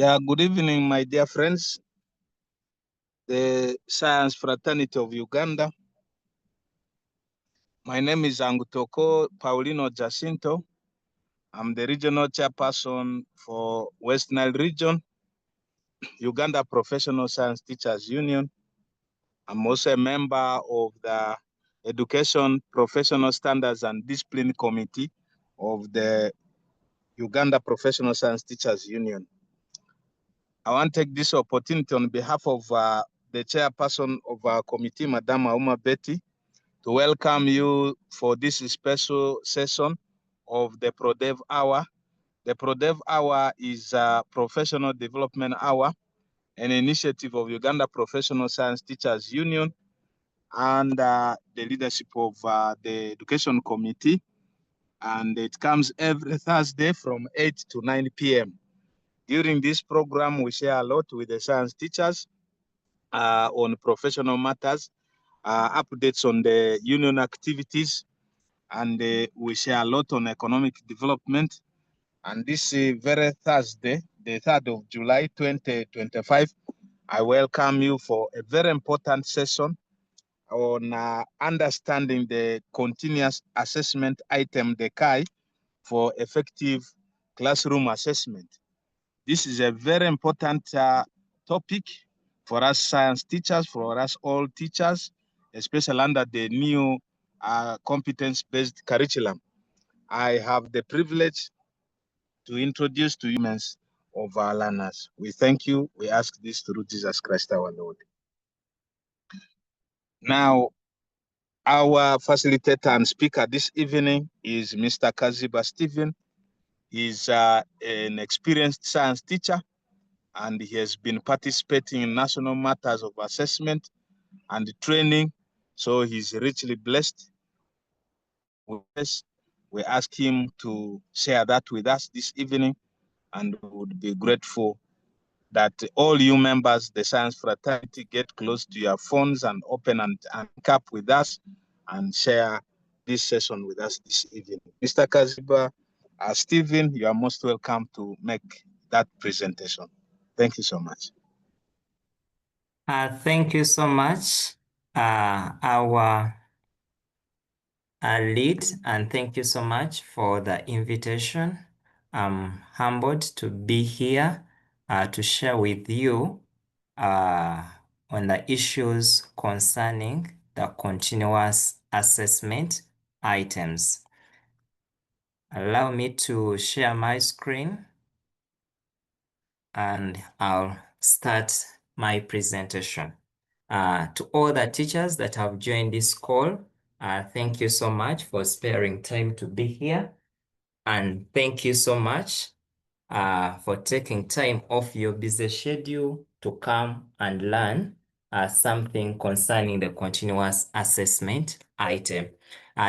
Yeah, good evening, my dear friends. The Science Fraternity of Uganda. My name is Angutoko Paulino Jacinto. I'm the regional chairperson for West Nile Region, Uganda Professional Science Teachers Union. I'm also a member of the Education Professional Standards and Discipline Committee of the Uganda Professional Science Teachers Union. I want to take this opportunity on behalf of the chairperson of our committee, Madam Auma Betty, to welcome you for this special session of the ProDev Hour. The ProDev Hour is a professional development hour, an initiative of Uganda Professional Science Teachers Union and the leadership of the Education Committee. And it comes every Thursday from 8 to 9 p.m. During this program, we share a lot with the science teachers on professional matters, updates on the union activities, and we share a lot on economic development. And this very Thursday, the 3rd of July, 2025, I welcome you for a very important session on understanding the continuous assessment item, the CAI, for effective classroom assessment. This is a very important topic for us science teachers, for us all teachers, especially under the new competence-based curriculum. I have the privilege to introduce to you of our learners. We thank you. We ask this through Jesus Christ our Lord. Now, our facilitator and speaker this evening is Mr. Kaziba Stephen. He's an experienced science teacher, and he has been participating in national matters of assessment and training. So he's richly blessed with us. We ask him to share that with us this evening, and we would be grateful that all you members, the science fraternity, get close to your phones and open and link up with us and share this session with us this evening. Mr. Kaziba, Stephen, you are most welcome to make that presentation. Thank you so much. Thank you so much, our lead, and thank you so much for the invitation. I'm humbled to be here to share with you on the issues concerning the continuous assessment items. Allow me to share my screen and I'll start my presentation. To all the teachers that have joined this call, thank you so much for sparing time to be here. And thank you so much for taking time off your busy schedule to come and learn something concerning the continuous assessment item.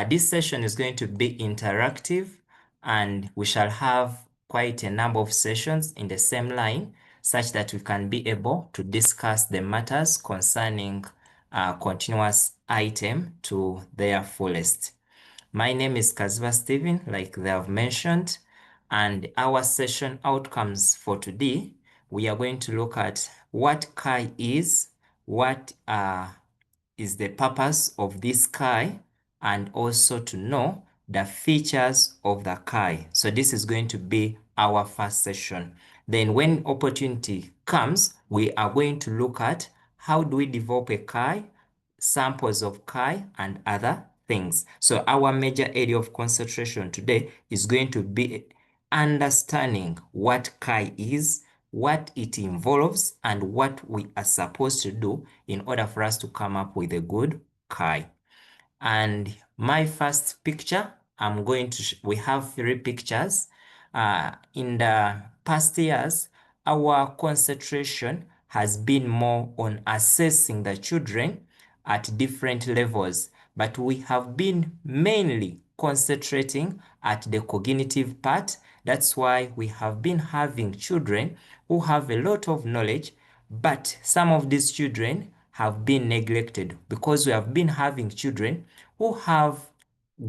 This session is going to be interactive, and we shall have quite a number of sessions in the same line, such that we can be able to discuss the matters concerning continuous item to their fullest. My name is Kaziba Stephen, like they have mentioned, and our session outcomes for today, we are going to look at what CAI is, what is the purpose of this CAI, and also to know the features of the CAI. So this is going to be our first session. Then when opportunity comes, we are going to look at how do we develop a CAI, samples of CAI, and other things. So our major area of concentration today is going to be understanding what CAI is, what it involves, and what we are supposed to do in order for us to come up with a good CAI. And my first picture, we have 3 pictures. In the past years, our concentration has been more on assessing the children at different levels, but we have been mainly concentrating at the cognitive part. That's why we have been having children who have a lot of knowledge, but some of these children have been neglected because we have been having children who have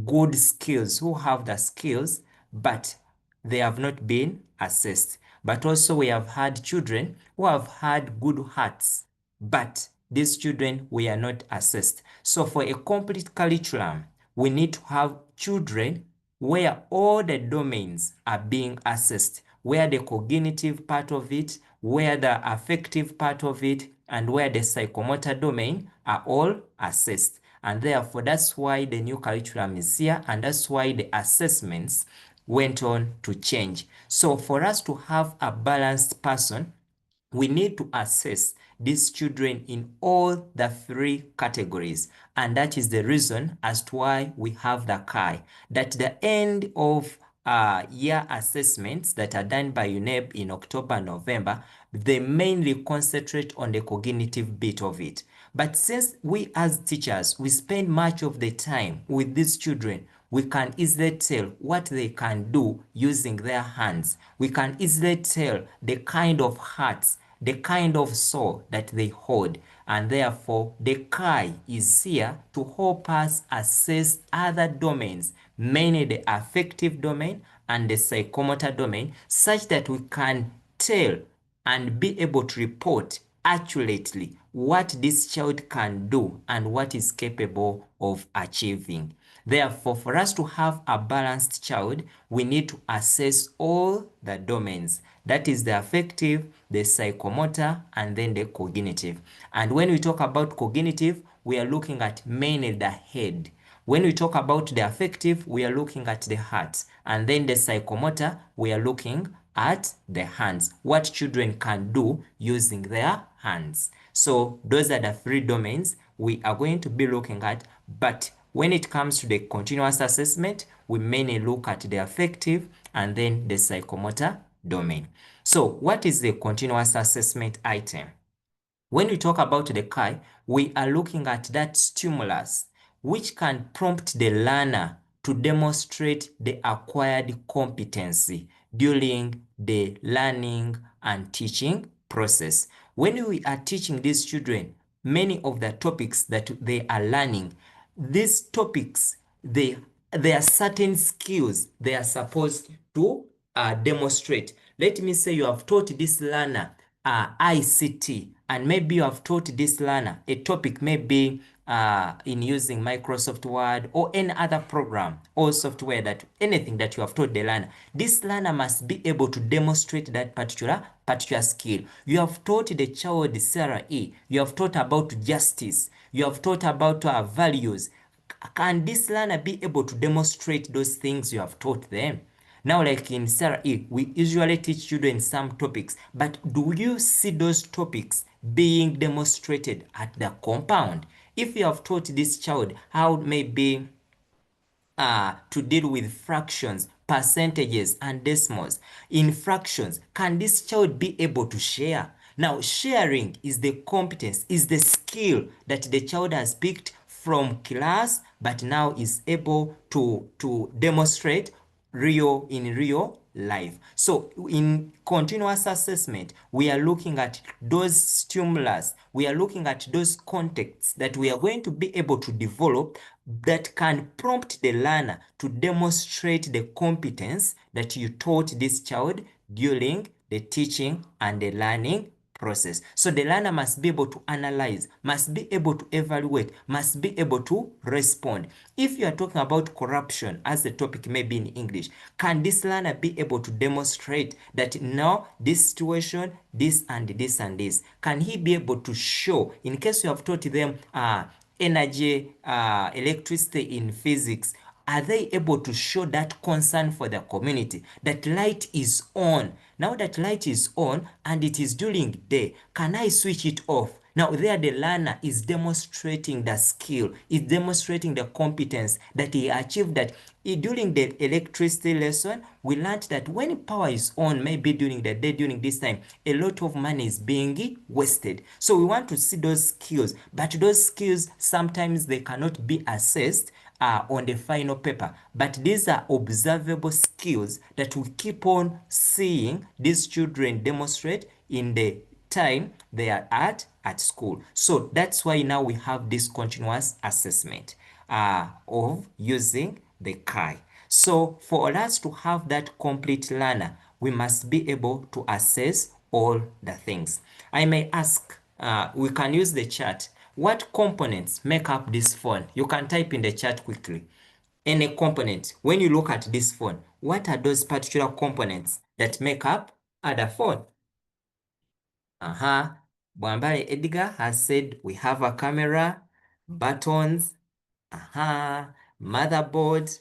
good skills, who have the skills, but they have not been assessed. but also we have had children who have had good hearts, but these children were not assessed. So for a complete curriculum, we need to have children where all the domains are being assessed, where the cognitive part of it, where the affective part of it, and where the psychomotor domain are all assessed. And therefore, that's why the new curriculum is here, and that's why the assessments went on to change. So for us to have a balanced person, we need to assess these children in all the three categories, and that is the reason as to why we have the CAI. That the end of year assessments that are done by UNEB in October, November, they mainly concentrate on the cognitive bit of it. But since we as teachers, we spend much of the time with these children, we can easily tell what they can do using their hands. We can easily tell the kind of hearts, the kind of soul that they hold. And therefore, the CAI is here to help us assess other domains, mainly the affective domain and the psychomotor domain, such that we can tell and be able to report accurately what this child can do and what is capable of achieving. Therefore, for us to have a balanced child, we need to assess all the domains. That is the affective, the psychomotor, and then the cognitive. And when we talk about cognitive, we are looking at mainly the head. When we talk about the affective, we are looking at the heart. And then the psychomotor, we are looking at the hands, what children can do using their hands. So those are the three domains we are going to be looking at. But when it comes to the continuous assessment, we mainly look at the affective and then the psychomotor domain. So what is the continuous assessment item? When we talk about the CAI, we are looking at that stimulus which can prompt the learner to demonstrate the acquired competency during the learning and teaching process. When we are teaching these children many of the topics that they are learning, these topics, there are certain skills they are supposed to demonstrate. Let me say you have taught this learner ICT, and maybe you have taught this learner a topic maybe in using Microsoft Word or any other program or software, that anything that you have taught the learner. This learner must be able to demonstrate that particular skill. You have taught the child CAI, you have taught about justice, you have taught about values. Can this learner be able to demonstrate those things you have taught them? Now, like in CAI, we usually teach children some topics, but do you see those topics being demonstrated at the compound? If you have taught this child how maybe to deal with fractions, percentages, and decimals in fractions, can this child be able to share? Now, sharing is the competence, is the skill that the child has picked from class, but now is able to demonstrate in real life. So in continuous assessment, we are looking at those stimulus, we are looking at those contexts that we are going to be able to develop that can prompt the learner to demonstrate the competence that you taught this child during the teaching and the learning process. So the learner must be able to analyze, must be able to evaluate, must be able to respond. If you are talking about corruption as the topic may be in English, can this learner be able to demonstrate that now this situation, this and this and this? Can he be able to show, in case you have taught them energy, electricity in physics, are they able to show that concern for the community, that light is on? Now that light is on and it is during day, can I switch it off? Now there the learner is demonstrating the skill, is demonstrating the competence that he achieved, that during the electricity lesson, we learned that when power is on, maybe during the day, during this time, a lot of money is being wasted. So we want to see those skills, but those skills, sometimes they cannot be assessed on the final paper. But these are observable skills that we keep on seeing these children demonstrate in the time they are at school. So that's why now we have this continuous assessment of using the CAI. So for us to have that complete learner, we must be able to assess all the things. I may ask, we can use the chat. What components make up this phone? You can type in the chat quickly. Any component, when you look at this phone, what are those particular components that make up the phone? Bwambale Edgar has said we have a camera, buttons, motherboard.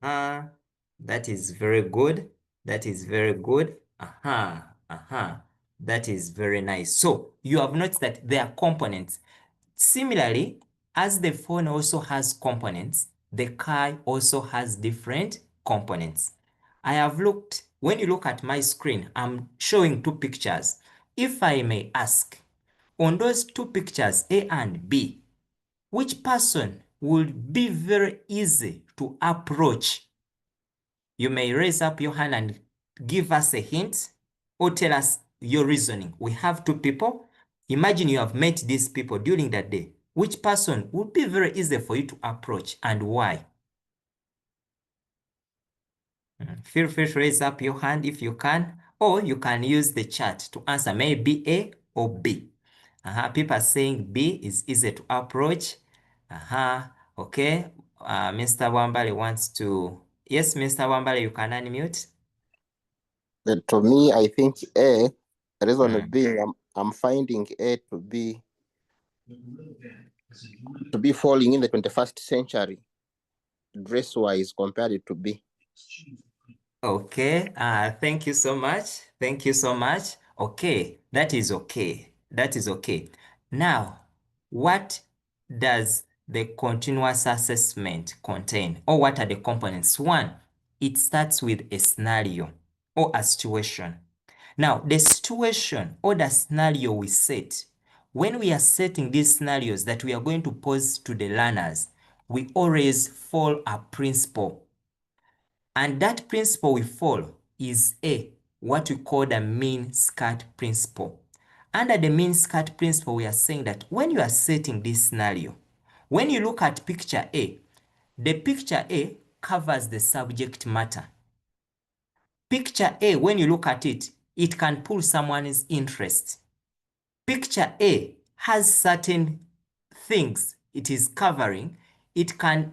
That is very good. That is very good. That is very nice. So you have noticed that there are components. Similarly, as the phone also has components, the CAI also has different components. I have looked, when you look at my screen, I'm showing two pictures. If I may ask, on those two pictures, A and B, which person would be very easy to approach? You may raise up your hand and give us a hint or tell us your reasoning. We have two people. Imagine you have met these people during that day. Which person would be very easy for you to approach and why? Feel free to raise up your hand if you can, or you can use the chat to answer maybe A or B. People are saying B is easy to approach. Okay. Mr. Wambale wants to. Yes, Mr. Wambale, you can unmute. To me, I think A, the reason being I'm finding A to be falling in the 21st century, dress-wise, compared to B. Okay, thank you so much. Thank you so much. Okay, that is okay. That is okay. Now, what does the continuous assessment contain? Or what are the components? One, it starts with a scenario or a situation. Now, the situation or the scenario we set, when we are setting these scenarios that we are going to pose to the learners, we always follow a principle. And that principle we follow is what we call the mean skirt principle. Under the mean skirt principle, we are saying that when you are setting this scenario, when you look at picture A, the picture A covers the subject matter. Picture A, when you look at it, it can pull someone's interest. Picture A has certain things it is covering. It can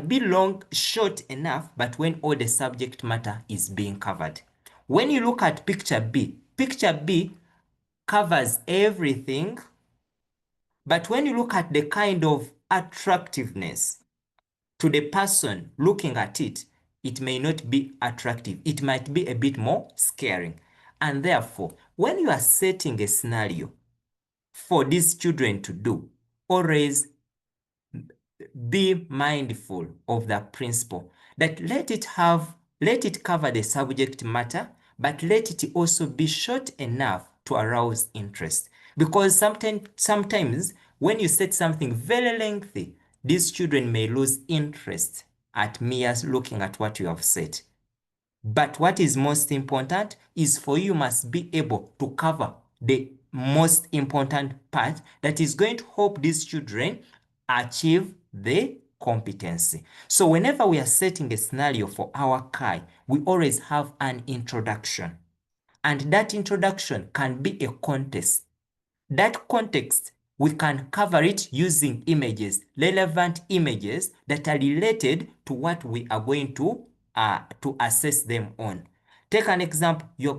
be long, short enough, but when all the subject matter is being covered. When you look at picture B covers everything, but when you look at the kind of attractiveness to the person looking at it, it may not be attractive. It might be a bit more scaring. And therefore, when you are setting a scenario for these children to do, always be mindful of the principle that let it cover the subject matter, but let it also be short enough to arouse interest. Because sometimes when you set something very lengthy, these children may lose interest at mere looking at what you have set. But what is most important is for you must be able to cover the most important part that is going to help these children achieve the competency. So whenever we are setting a scenario for our CAI, we always have an introduction. And that introduction can be a context. That context, we can cover it using images, relevant images that are related to what we are going to assess them on. Take an example. You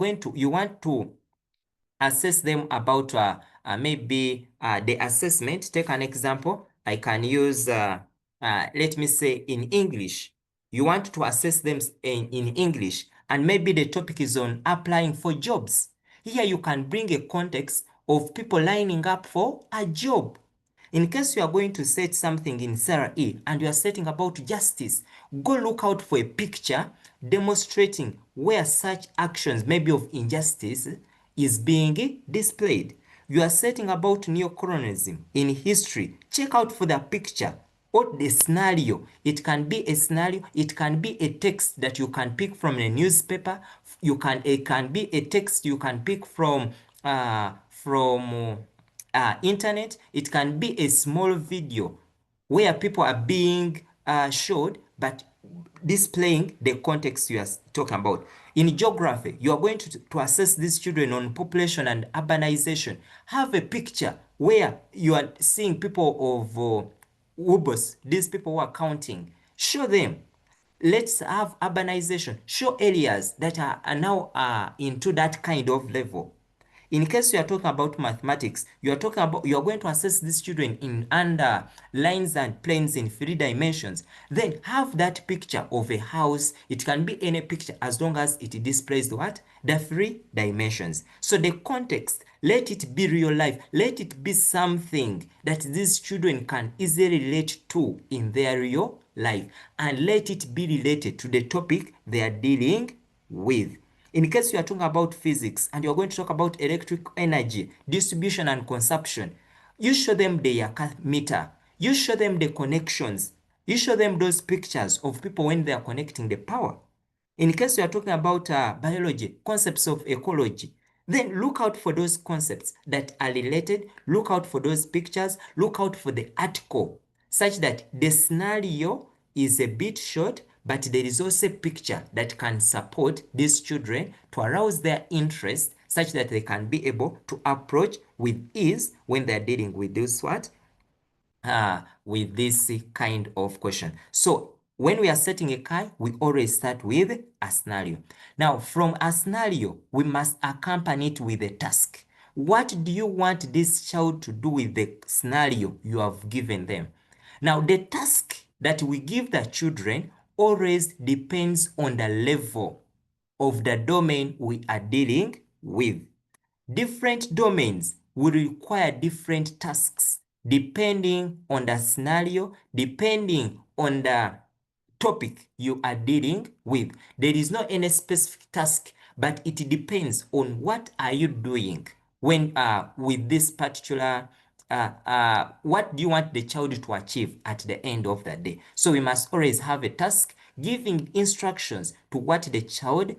want to assess them about maybe the assessment. Take an example. I can use, let me say in English. You want to assess them in English, and maybe the topic is on applying for jobs. Here you can bring a context of people lining up for a job. In case you are going to set something in Sarah E and you are setting about justice, go look out for a picture demonstrating where such actions, maybe of injustice, is being displayed. You are setting about neocolonialism in history. Check out for the picture or the scenario. It can be a scenario, it can be a text that you can pick from a newspaper. It can be a text you can pick from internet. It can be a small video where people are being showed, but displaying the context you are talking about. In geography, you are going to assess these children on population and urbanization. Have a picture where you are seeing people of Ubos, these people who are counting. Show them. Let's have urbanization. Show areas that are now into that kind of level. In case you are talking about mathematics, you are going to assess these children in under lines and planes in 3 dimensions. Then have that picture of a house. It can be any picture as long as it displays what? The 3 dimensions. So the context, let it be real life. Let it be something that these children can easily relate to in their real life, and let it be related to the topic they are dealing with. In case you are talking about physics and you're going to talk about electric energy, distribution and consumption, you show them the meter, you show them the connections, you show them those pictures of people when they are connecting the power. In case you are talking about biology, concepts of ecology, then look out for those concepts that are related, look out for those pictures, look out for the article, such that the scenario is a bit short, but there is also a picture that can support these children to arouse their interest such that they can be able to approach with ease when they're dealing with this with this kind of question. So when we are setting a CAI, we always start with a scenario. Now, from a scenario, we must accompany it with a task. What do you want this child to do with the scenario you have given them? Now, the task that we give the children always depends on the level of the domain we are dealing with. Different domains will require different tasks depending on the scenario, depending on the topic you are dealing with. There is not any specific task, but it depends on what are you doing when with this particular what do you want the child to achieve at the end of the day. So we must always have a task giving instructions to what the child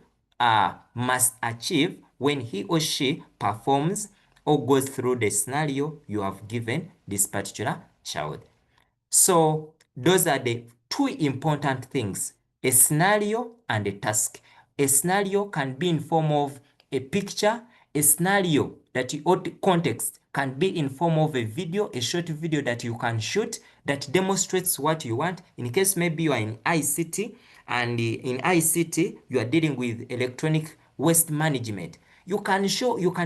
must achieve when he or she performs or goes through the scenario you have given this particular child. So those are the 2 important things, a scenario and a task. A scenario can be in form of a picture, a scenario that context can be in form of a video, a short video that you can shoot that demonstrates what you want. In case maybe you are in ICT, and in ICT you are dealing with electronic waste management, you can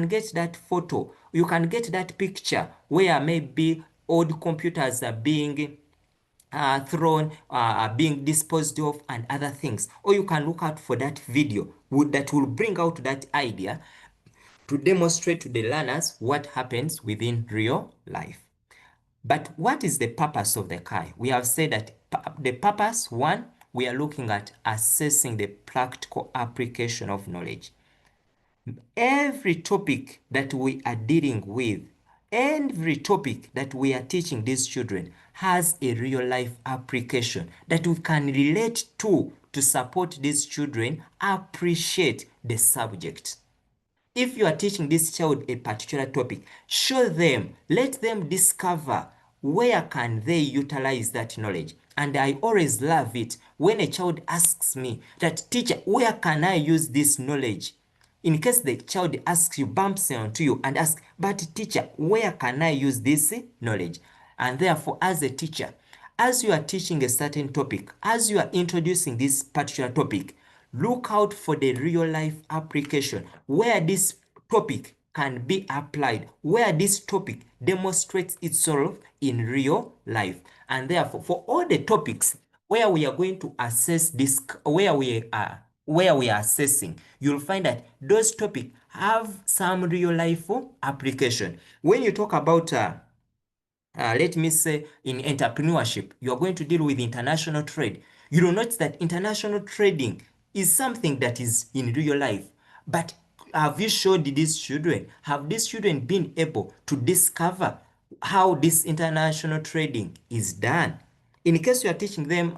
get that photo, you can get that picture where maybe old computers are being thrown, being disposed of and other things. Or you can look out for that video that will bring out that idea to demonstrate to the learners what happens within real life. But what is the purpose of the CAI? We have said that the purpose, 1, we are looking at assessing the practical application of knowledge. Every topic that we are dealing with, every topic that we are teaching these children has a real life application that we can relate to support these children appreciate the subject. If you are teaching this child a particular topic, show them, let them discover where can they utilize that knowledge. And I always love it when a child asks me that, teacher, where can I use this knowledge? In case the child asks you, bumps onto you and asks, but teacher, where can I use this knowledge? And therefore, as a teacher, as you are teaching a certain topic, as you are introducing this particular topic, look out for the real life application where this topic can be applied, where this topic demonstrates itself in real life. And therefore, for all the topics where we are going to assess this, where we are assessing, you'll find that those topics have some real life application. When you talk about let me say in entrepreneurship, you are going to deal with international trade. You will notice that international trading is something that is in real life. But have you showed these children? Have these children been able to discover how this international trading is done? In case you are teaching them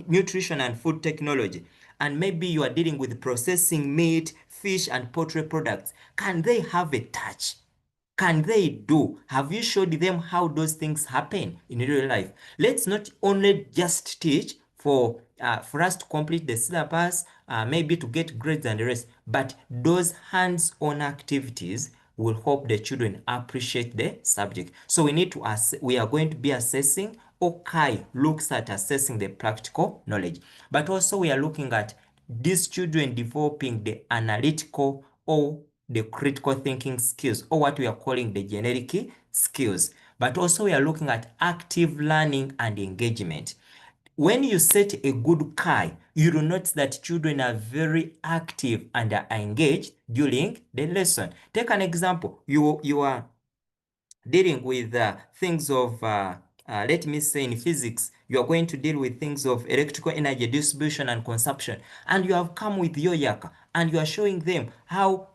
nutrition and food technology, and maybe you are dealing with processing meat, fish, and poultry products, can they have a touch? Can they do? Have you showed them how those things happen in real life? Let's not only just teach for us to complete the syllabus, maybe to get grades and the rest. But those hands-on activities will help the children appreciate the subject. So we are going to be assessing, or CAI looks at assessing the practical knowledge. But also we are looking at these children developing the analytical or the critical thinking skills, or what we are calling the generic skills. But also we are looking at active learning and engagement. When you set a good CAI, you will notice that children are very active and are engaged during the lesson. Take an example. You are dealing with things of, let me say in physics, you are going to deal with things of electrical energy distribution and consumption, and you have come with your yaka and you are showing them how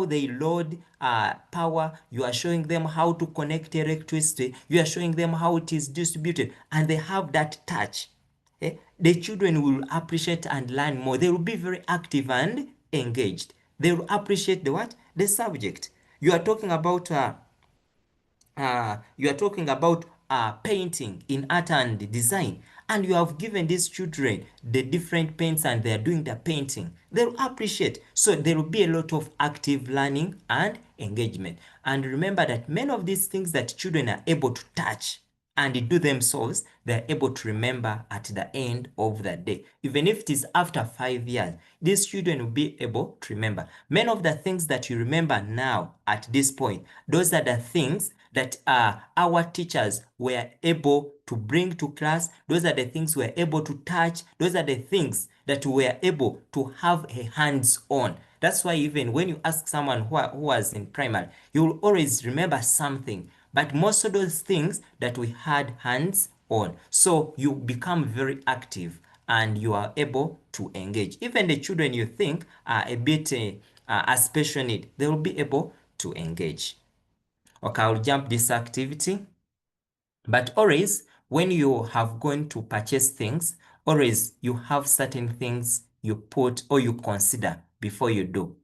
they load power, you are showing them how to connect electricity, you are showing them how it is distributed, and they have that touch. The children will appreciate and learn more. They will be very active and engaged. They will appreciate the what? The subject. You are talking about painting in art and design, and you have given these children the different paints and they are doing the painting. They will appreciate. So there will be a lot of active learning and engagement. And remember that many of these things that children are able to touch and do themselves, they're able to remember at the end of the day. Even if it is after 5 years, these children will be able to remember. Many of the things that you remember now at this point, those are the things that our teachers were able to bring to class. Those are the things we were able to touch. Those are the things that we were able to have a hands-on. That's why even when you ask someone who was in primary, you will always remember something. But most of those things that we had hands on. So you become very active and you are able to engage. Even the children you think are a bit a special need, they will be able to engage. Okay, I'll jump this activity. But always, when you have gone to purchase things, always you have certain things you put or you consider before you do.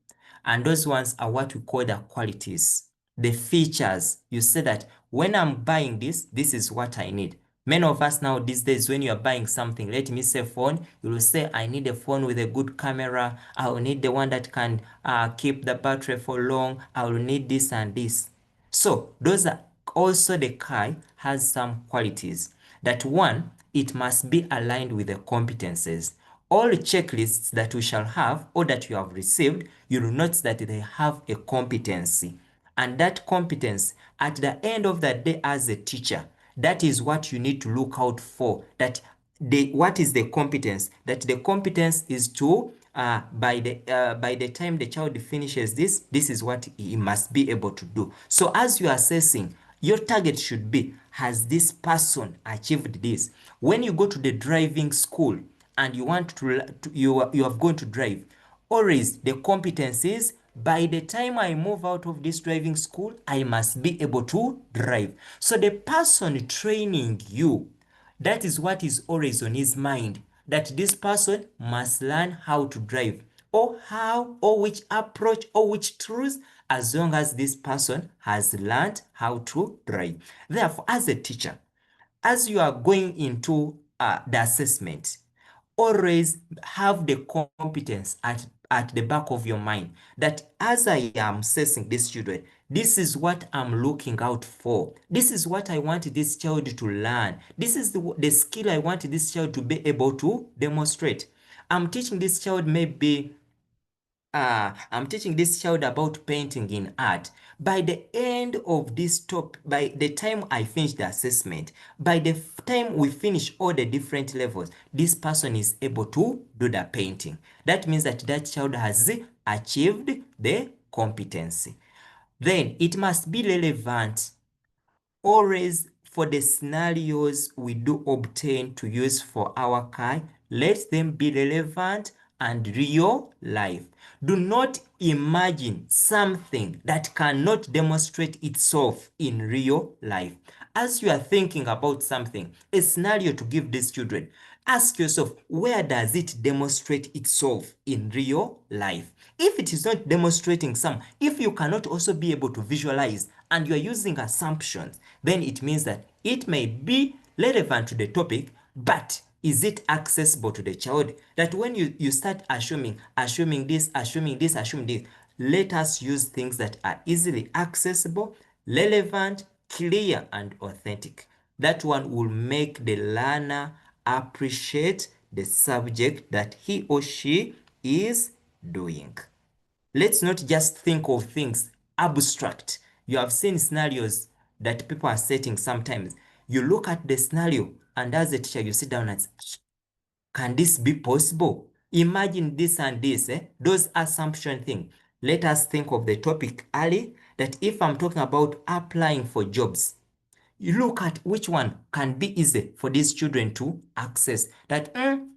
And those ones are what we call the qualities, the features. You say that when I'm buying this, this is what I need. Many of us now these days, when you are buying something, let me say phone, you will say, I need a phone with a good camera. I will need the one that can keep the battery for long. I will need this and this. So those are also, the CAI has some qualities. That one, it must be aligned with the competences. All checklists that we shall have or that you have received, you will notice that they have a competency. And that competence, at the end of the day as a teacher, that is what you need to look out for. That what is the competence? That the competence is to by the time the child finishes this is what he must be able to do. So as you are assessing, your target should be, has this person achieved this? When you go to the driving school and you want you are going to drive, always the competence is, by the time I move out of this driving school, I must be able to drive. So the person training you, that is what is always on his mind, that this person must learn how to drive, or how, or which approach, or which tools, as long as this person has learned how to drive. Therefore, as a teacher, as you are going into the assessment, always have the competence at the back of your mind, that as I am assessing these children, this is what I'm looking out for. This is what I want this child to learn. This is the skill I want this child to be able to demonstrate. I'm teaching this child I'm teaching this child about painting in art. By the end of this by the time I finish the assessment, by the time we finish all the different levels, this person is able to do the painting. That means that that child has achieved the competency. Then it must be relevant. Always, for the scenarios we do obtain to use for our CAI, let them be relevant and real life. Do not imagine something that cannot demonstrate itself in real life. As you are thinking about something, a scenario to give these children, ask yourself, where does it demonstrate itself in real life? If it is not demonstrating some, if you cannot also be able to visualize and you are using assumptions, then it means that it may be relevant to the topic, but is it accessible to the child? That when you start assuming this, assuming this, let us use things that are easily accessible, relevant, clear, and authentic. That one will make the learner appreciate the subject that he or she is doing. Let's not just think of things abstract. You have seen scenarios that people are setting sometimes. You look at the scenario and as a teacher, you sit down and say, can this be possible? Imagine this and this, those assumption things. Let us think of the topic early, that if I'm talking about applying for jobs, you look at which one can be easy for these children to access. That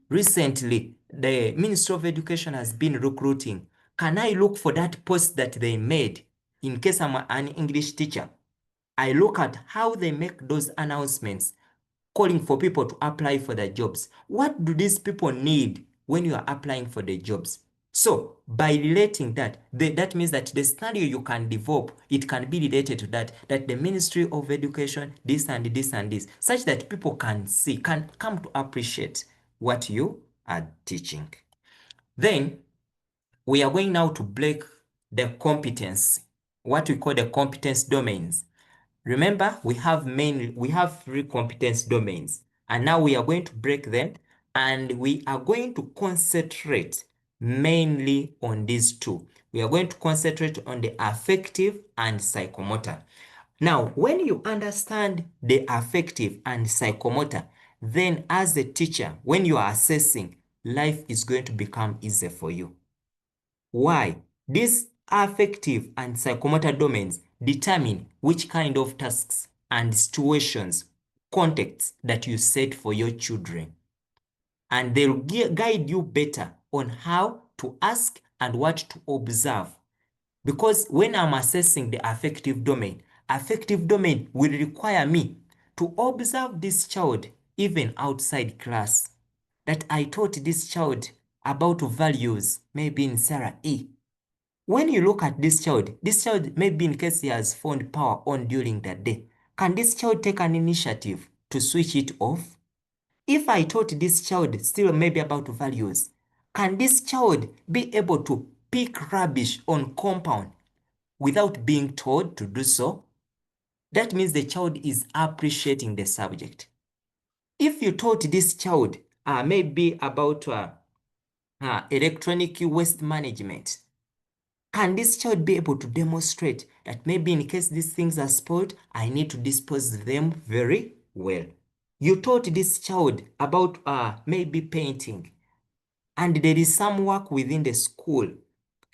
recently, the Ministry of Education has been recruiting. Can I look for that post that they made in case I'm an English teacher? I look at how they make those announcements calling for people to apply for the jobs. What do these people need when you are applying for the jobs? So by relating that, that means that the scenario you can develop, it can be related to that the Ministry of Education, this and this and this, such that people can see, can come to appreciate what you are teaching. Then we are going now to break the competence, what we call the competence domains. Remember, we have 3 competence domains, and now we are going to break them, and we are going to concentrate mainly on these 2. We are going to concentrate on the affective and psychomotor. Now, when you understand the affective and psychomotor, then as a teacher, when you are assessing, life is going to become easier for you. Why? These affective and psychomotor domains determine which kind of tasks and situations, contexts that you set for your children. And they'll guide you better on how to ask and what to observe. Because when I'm assessing the affective domain will require me to observe this child even outside class. That I taught this child about values, maybe in Sarah E. When you look at this child, maybe in case he has found power on during the day, can this child take an initiative to switch it off? If I taught this child still maybe about values, can this child be able to pick rubbish on compound without being told to do so? That means the child is appreciating the subject. If you taught this child maybe about electronic waste management, can this child be able to demonstrate that maybe in case these things are spoiled, I need to dispose them very well? You taught this child about maybe painting, and there is some work within the school.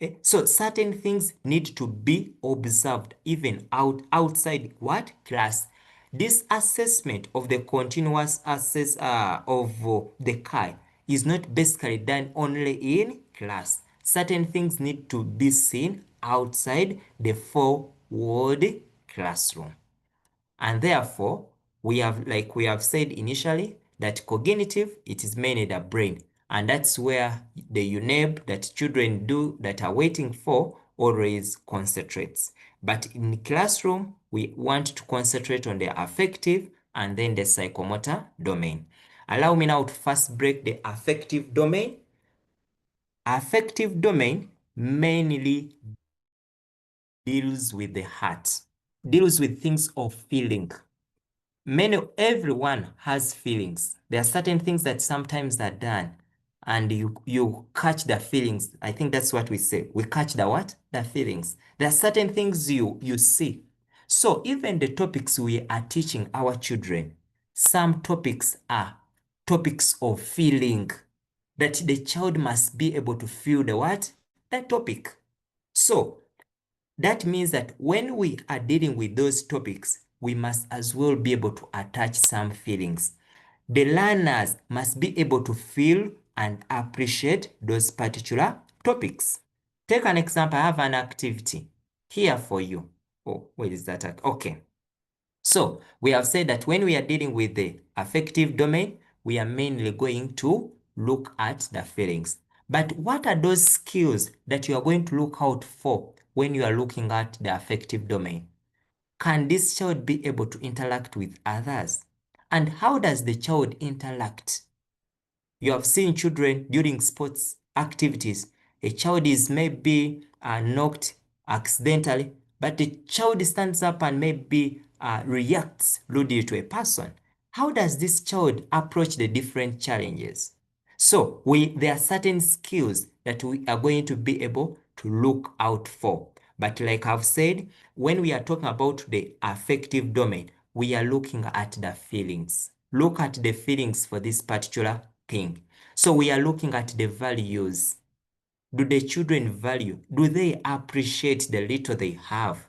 Okay? So certain things need to be observed even outside what? Class. This assessment of the continuous access of the CAI is not basically done only in class. Certain things need to be seen outside the 4-wall classroom. And therefore, we have said initially that cognitive, it is mainly the brain. And that's where the UNEB that children do that are waiting for always concentrates. But in classroom, we want to concentrate on the affective and then the psychomotor domain. Allow me now to first break the affective domain. Affective domain mainly deals with the heart, deals with things of feeling. Everyone has feelings. There are certain things that sometimes are done and you catch the feelings. I think that's what we say. We catch the what? The feelings. There are certain things you see. So even the topics we are teaching our children, some topics are topics of feeling, that the child must be able to feel the what? The topic. So that means that when we are dealing with those topics, we must as well be able to attach some feelings. The learners must be able to feel and appreciate those particular topics. Take an example. I have an activity here for you. Oh, where is that? Okay. So we have said that when we are dealing with the affective domain, we are mainly going to look at the feelings. But what are those skills that you are going to look out for when you are looking at the affective domain? Can this child be able to interact with others? And how does the child interact? You have seen children during sports activities. A child is maybe knocked accidentally, but the child stands up and maybe reacts rudely to a person. How does this child approach the different challenges? So there are certain skills that we are going to be able to look out for. But like I've said, when we are talking about the affective domain, we are looking at the feelings. Look at the feelings for this particular thing. So we are looking at the values. Do the children value? Do they appreciate the little they have?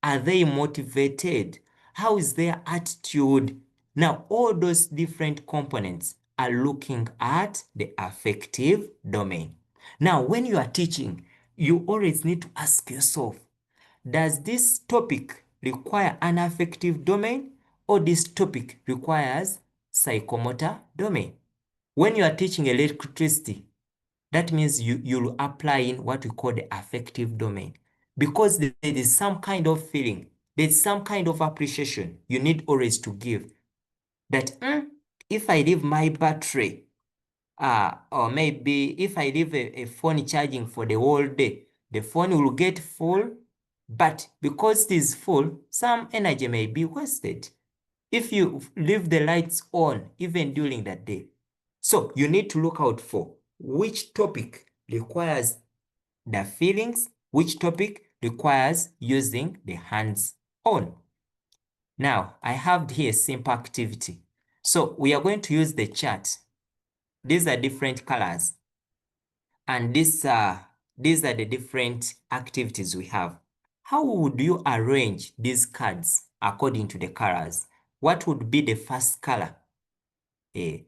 Are they motivated? How is their attitude? Now, all those different components are looking at the affective domain. Now, when you are teaching, you always need to ask yourself, does this topic require an affective domain or this topic requires psychomotor domain? When you are teaching electricity, that means you'll apply in what we call the affective domain. Because there is some kind of feeling, there's some kind of appreciation you need always to give. That if I leave my battery, or maybe if I leave a phone charging for the whole day, the phone will get full, but because it is full, some energy may be wasted. If you leave the lights on, even during the day. So you need to look out for which topic requires the feelings, which topic requires using the hands on. Now, I have here a simple activity. So we are going to use the chart. These are different colors. And these are the different activities we have. How would you arrange these cards according to the colors? What would be the first color?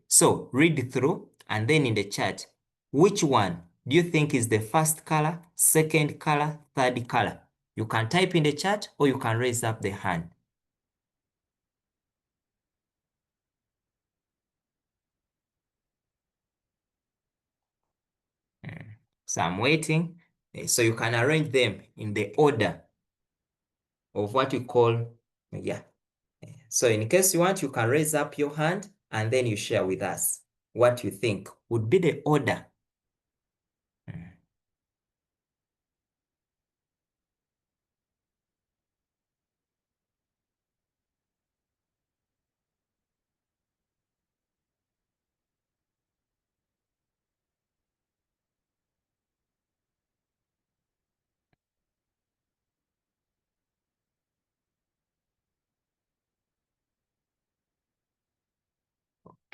So read through and then in the chat, which one do you think is the first color, second color, third color? You can type in the chat or you can raise up the hand. So I'm waiting. So you can arrange them in the order of what you call, yeah. So in case you want, you can raise up your hand and then you share with us what you think would be the order.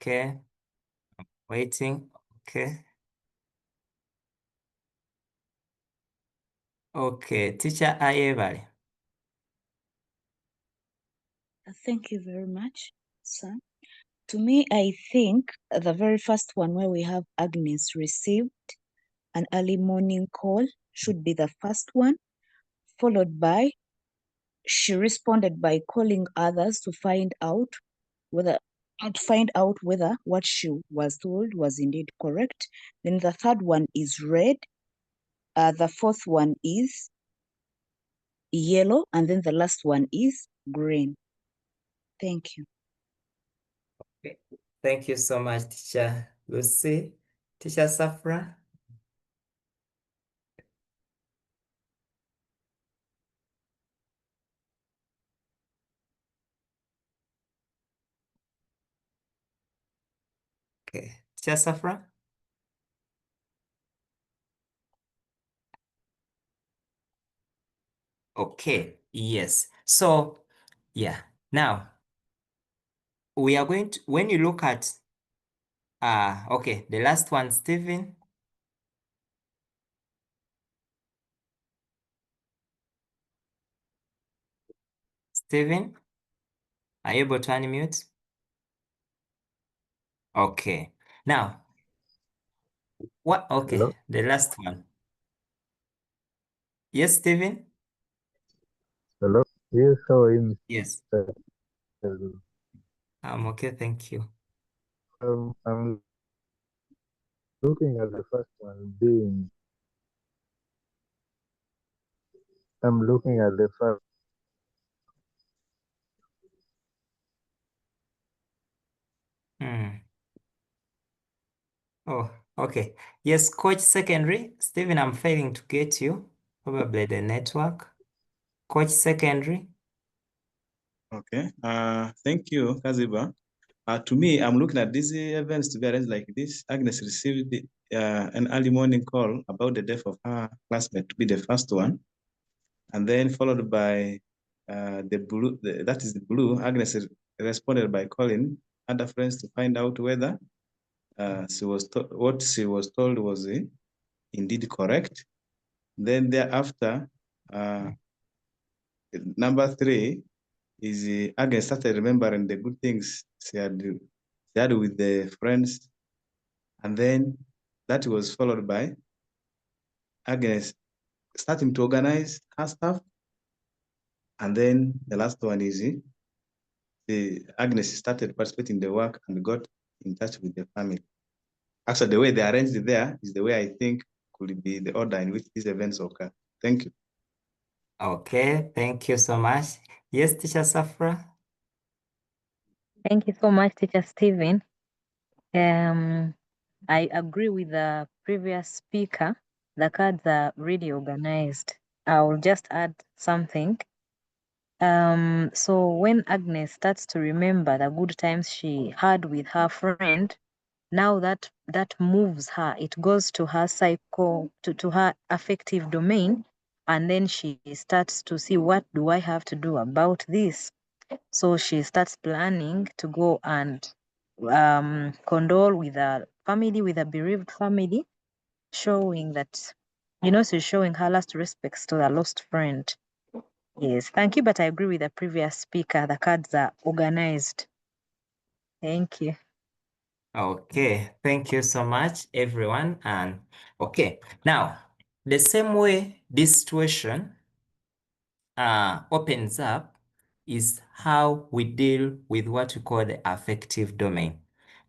Okay, waiting. Okay. Okay, teacher Ayebale. Thank you very much, sir. To me, I think the very first one where we have Agnes received an early morning call should be the first one, followed by she responded by calling others to find out whether what she was told was indeed correct. Then the third one is red. The fourth one is yellow, and then the last one is green. Thank you. Okay. Thank you so much, teacher Lucy. Teacher Safra. Okay, teacher Safra. Okay, yes. So, yeah. Now, we are going to, when you look at, okay, the last one, Stephen. Stephen, are you able to unmute? Okay. Now, what? Okay, Hello? the last one. Yes, Stephen? Hello? Yes, how are you, Yes, Mr. I'm okay, thank you. I'm looking at the first one being, I'm looking at the first. Hmm. Oh, okay. Yes, Coach Secondary. Stephen, I'm failing to get you. Probably the network. Coach Secondary. Okay. Thank you, Kaziba. To me, I'm looking at these events to be arranged like this. Agnes received an early morning call about the death of her classmate to be the first one, and then followed by the blue. That is the blue. Agnes responded by calling other friends to find out whether what she was told was indeed correct. Then thereafter, number 3 is Agnes started remembering the good things she had with the friends, and then that was followed by Agnes starting to organize her stuff, and then the last one is Agnes started participating in the work and got in touch with the family. Actually, the way they arranged it there is the way I think could be the order in which these events occur. Thank you. Okay, thank you so much. Yes, Teacher Safra. Thank you so much, Teacher Stephen. I agree with the previous speaker. The cards are really organized. I'll just add something. So when Agnes starts to remember the good times she had with her friend, now that moves her. It goes to her to her affective domain, and then she starts to see, what do I have to do about this? So she starts planning to go and condole with a family, with a bereaved family, showing that, she's showing her last respects to the lost friend. Yes, thank you, but I agree with the previous speaker. The cards are organized. Thank you. Okay, thank you so much, everyone. And okay, now the same way this situation opens up is how we deal with what we call the affective domain.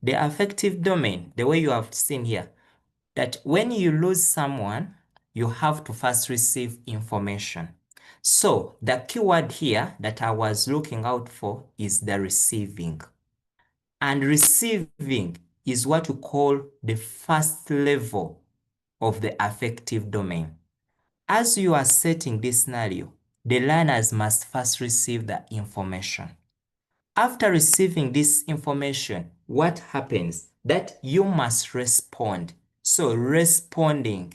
The affective domain, the way you have seen here, that when you lose someone, you have to first receive information. So the keyword here that I was looking out for is the receiving. And receiving is what we call the first level of the affective domain. As you are setting this scenario, the learners must first receive the information. After receiving this information, what happens? That you must respond. So responding.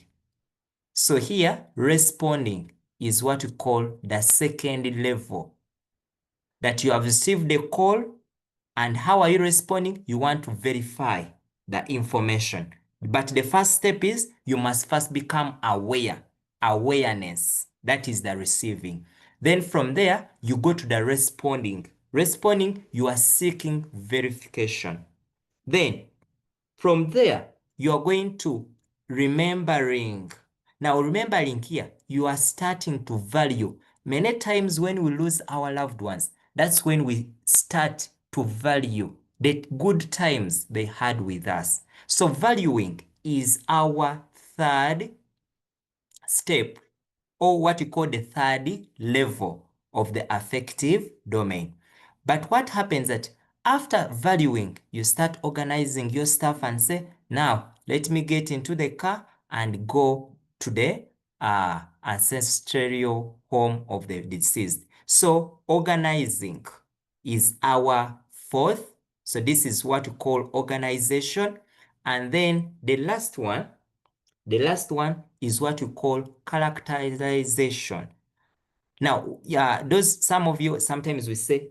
So here, responding is what we call the second level. That you have received the call, and how are you responding? You want to verify the information. But the first step is you must first become aware. Awareness. That is the receiving. Then from there, you go to the responding. Responding, you are seeking verification. Then from there, you are going to remembering. Now, remembering here, you are starting to value. Many times when we lose our loved ones, that's when we start to value the good times they had with us. So valuing is our third step, or what we call the third level of the affective domain. But what happens that after valuing, you start organizing your stuff and say, now let me get into the car and go to the ancestral home of the deceased. So organizing is our fourth. So this is what we call organization. And then the last one is what we call characterization. Now, some of you, sometimes we say,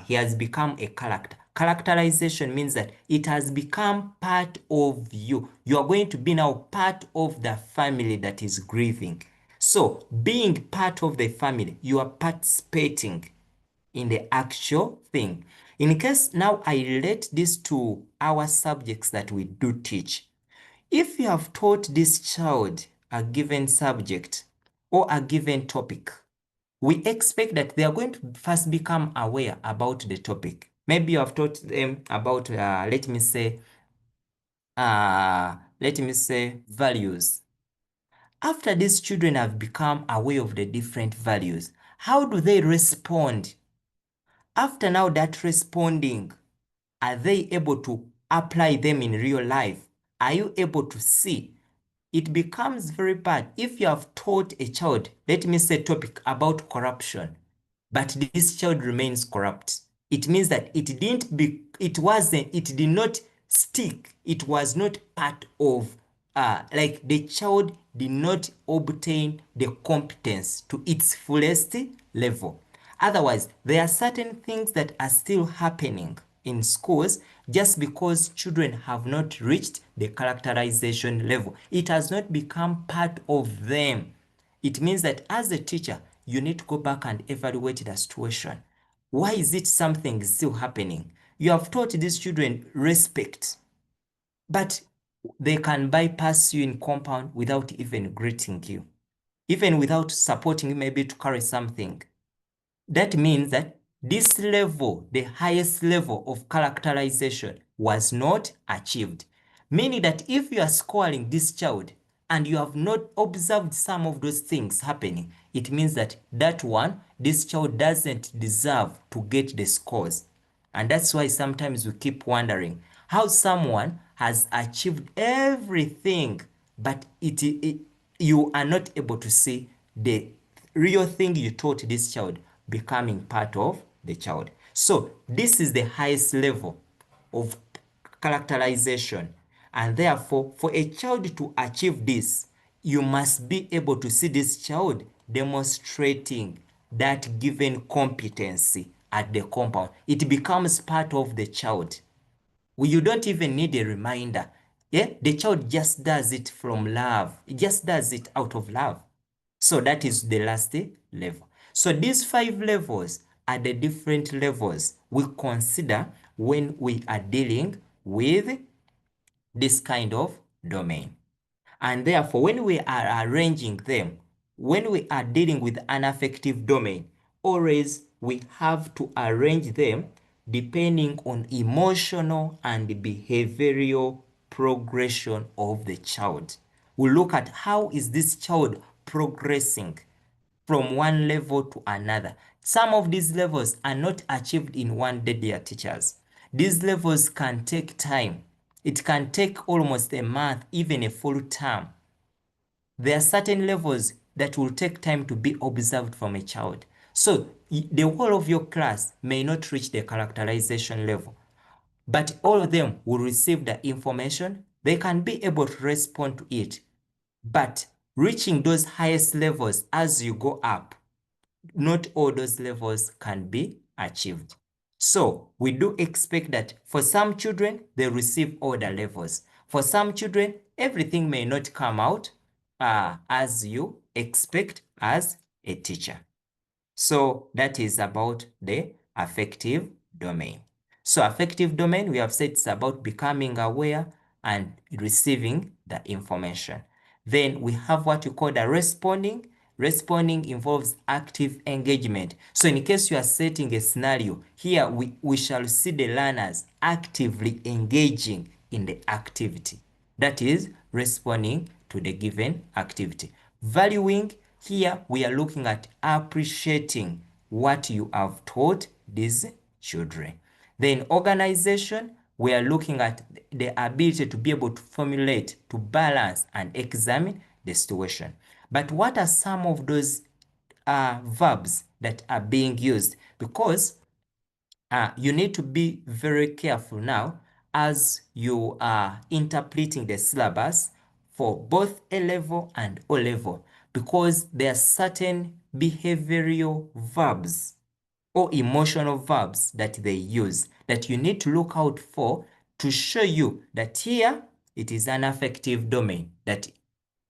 he has become a character. Characterization means that it has become part of you. You are going to be now part of the family that is grieving. So, being part of the family, you are participating in the actual thing. In case now I relate this to our subjects that we do teach. If you have taught this child a given subject or a given topic, we expect that they are going to first become aware about the topic. Maybe you have taught them about, let me say, values. After these children have become aware of the different values, how do they respond? After now that responding, are they able to apply them in real life? Are you able to see? It becomes very bad if you have taught a child, let me say, topic about corruption, but this child remains corrupt. It means that it did not stick. It was not part of, like the child did not obtain the competence to its fullest level. Otherwise, there are certain things that are still happening in schools just because children have not reached the characterization level. It has not become part of them. It means that as a teacher, you need to go back and evaluate the situation. Why is it something still happening? You have taught these children respect, but they can bypass you in compound without even greeting you, even without supporting you maybe to carry something. That means that this level, the highest level of characterization, was not achieved. Meaning that if you are scoring this child and you have not observed some of those things happening, it means that this child doesn't deserve to get the scores. And that's why sometimes we keep wondering how someone has achieved everything, but you are not able to see the real thing you taught this child becoming part of the child. So this is the highest level of characterization. And therefore, for a child to achieve this, you must be able to see this child demonstrating that given competency at the compound. It becomes part of the child. You don't even need a reminder. Yeah, the child just does it from love. It just does it out of love. So that is the last level. So these 5 levels are the different levels we consider when we are dealing with this kind of domain. And therefore, when we are arranging them, when we are dealing with an affective domain, always we have to arrange them depending on emotional and behavioral progression of the child. We look at how is this child progressing from one level to another. Some of these levels are not achieved in one day, dear teachers. These levels can take time. It can take almost a month, even a full term. There are certain levels that will take time to be observed from a child. So the whole of your class may not reach the characterization level, but all of them will receive the information. They can be able to respond to it. But reaching those highest levels as you go up, not all those levels can be achieved. So we do expect that for some children, they receive all the levels. For some children, everything may not come out as you expect as a teacher. So that is about the affective domain. So affective domain, we have said it's about becoming aware and receiving the information. Then we have what you call the responding. Responding involves active engagement. So in case you are setting a scenario, here we shall see the learners actively engaging in the activity. That is responding to the given activity. Valuing, here we are looking at appreciating what you have taught these children. Then organization, we are looking at the ability to be able to formulate, to balance and examine the situation. But what are some of those verbs that are being used? Because you need to be very careful now as you are interpreting the syllabus for both A level and O level, because there are certain behavioral verbs or emotional verbs that they use that you need to look out for to show you that here it is an affective domain that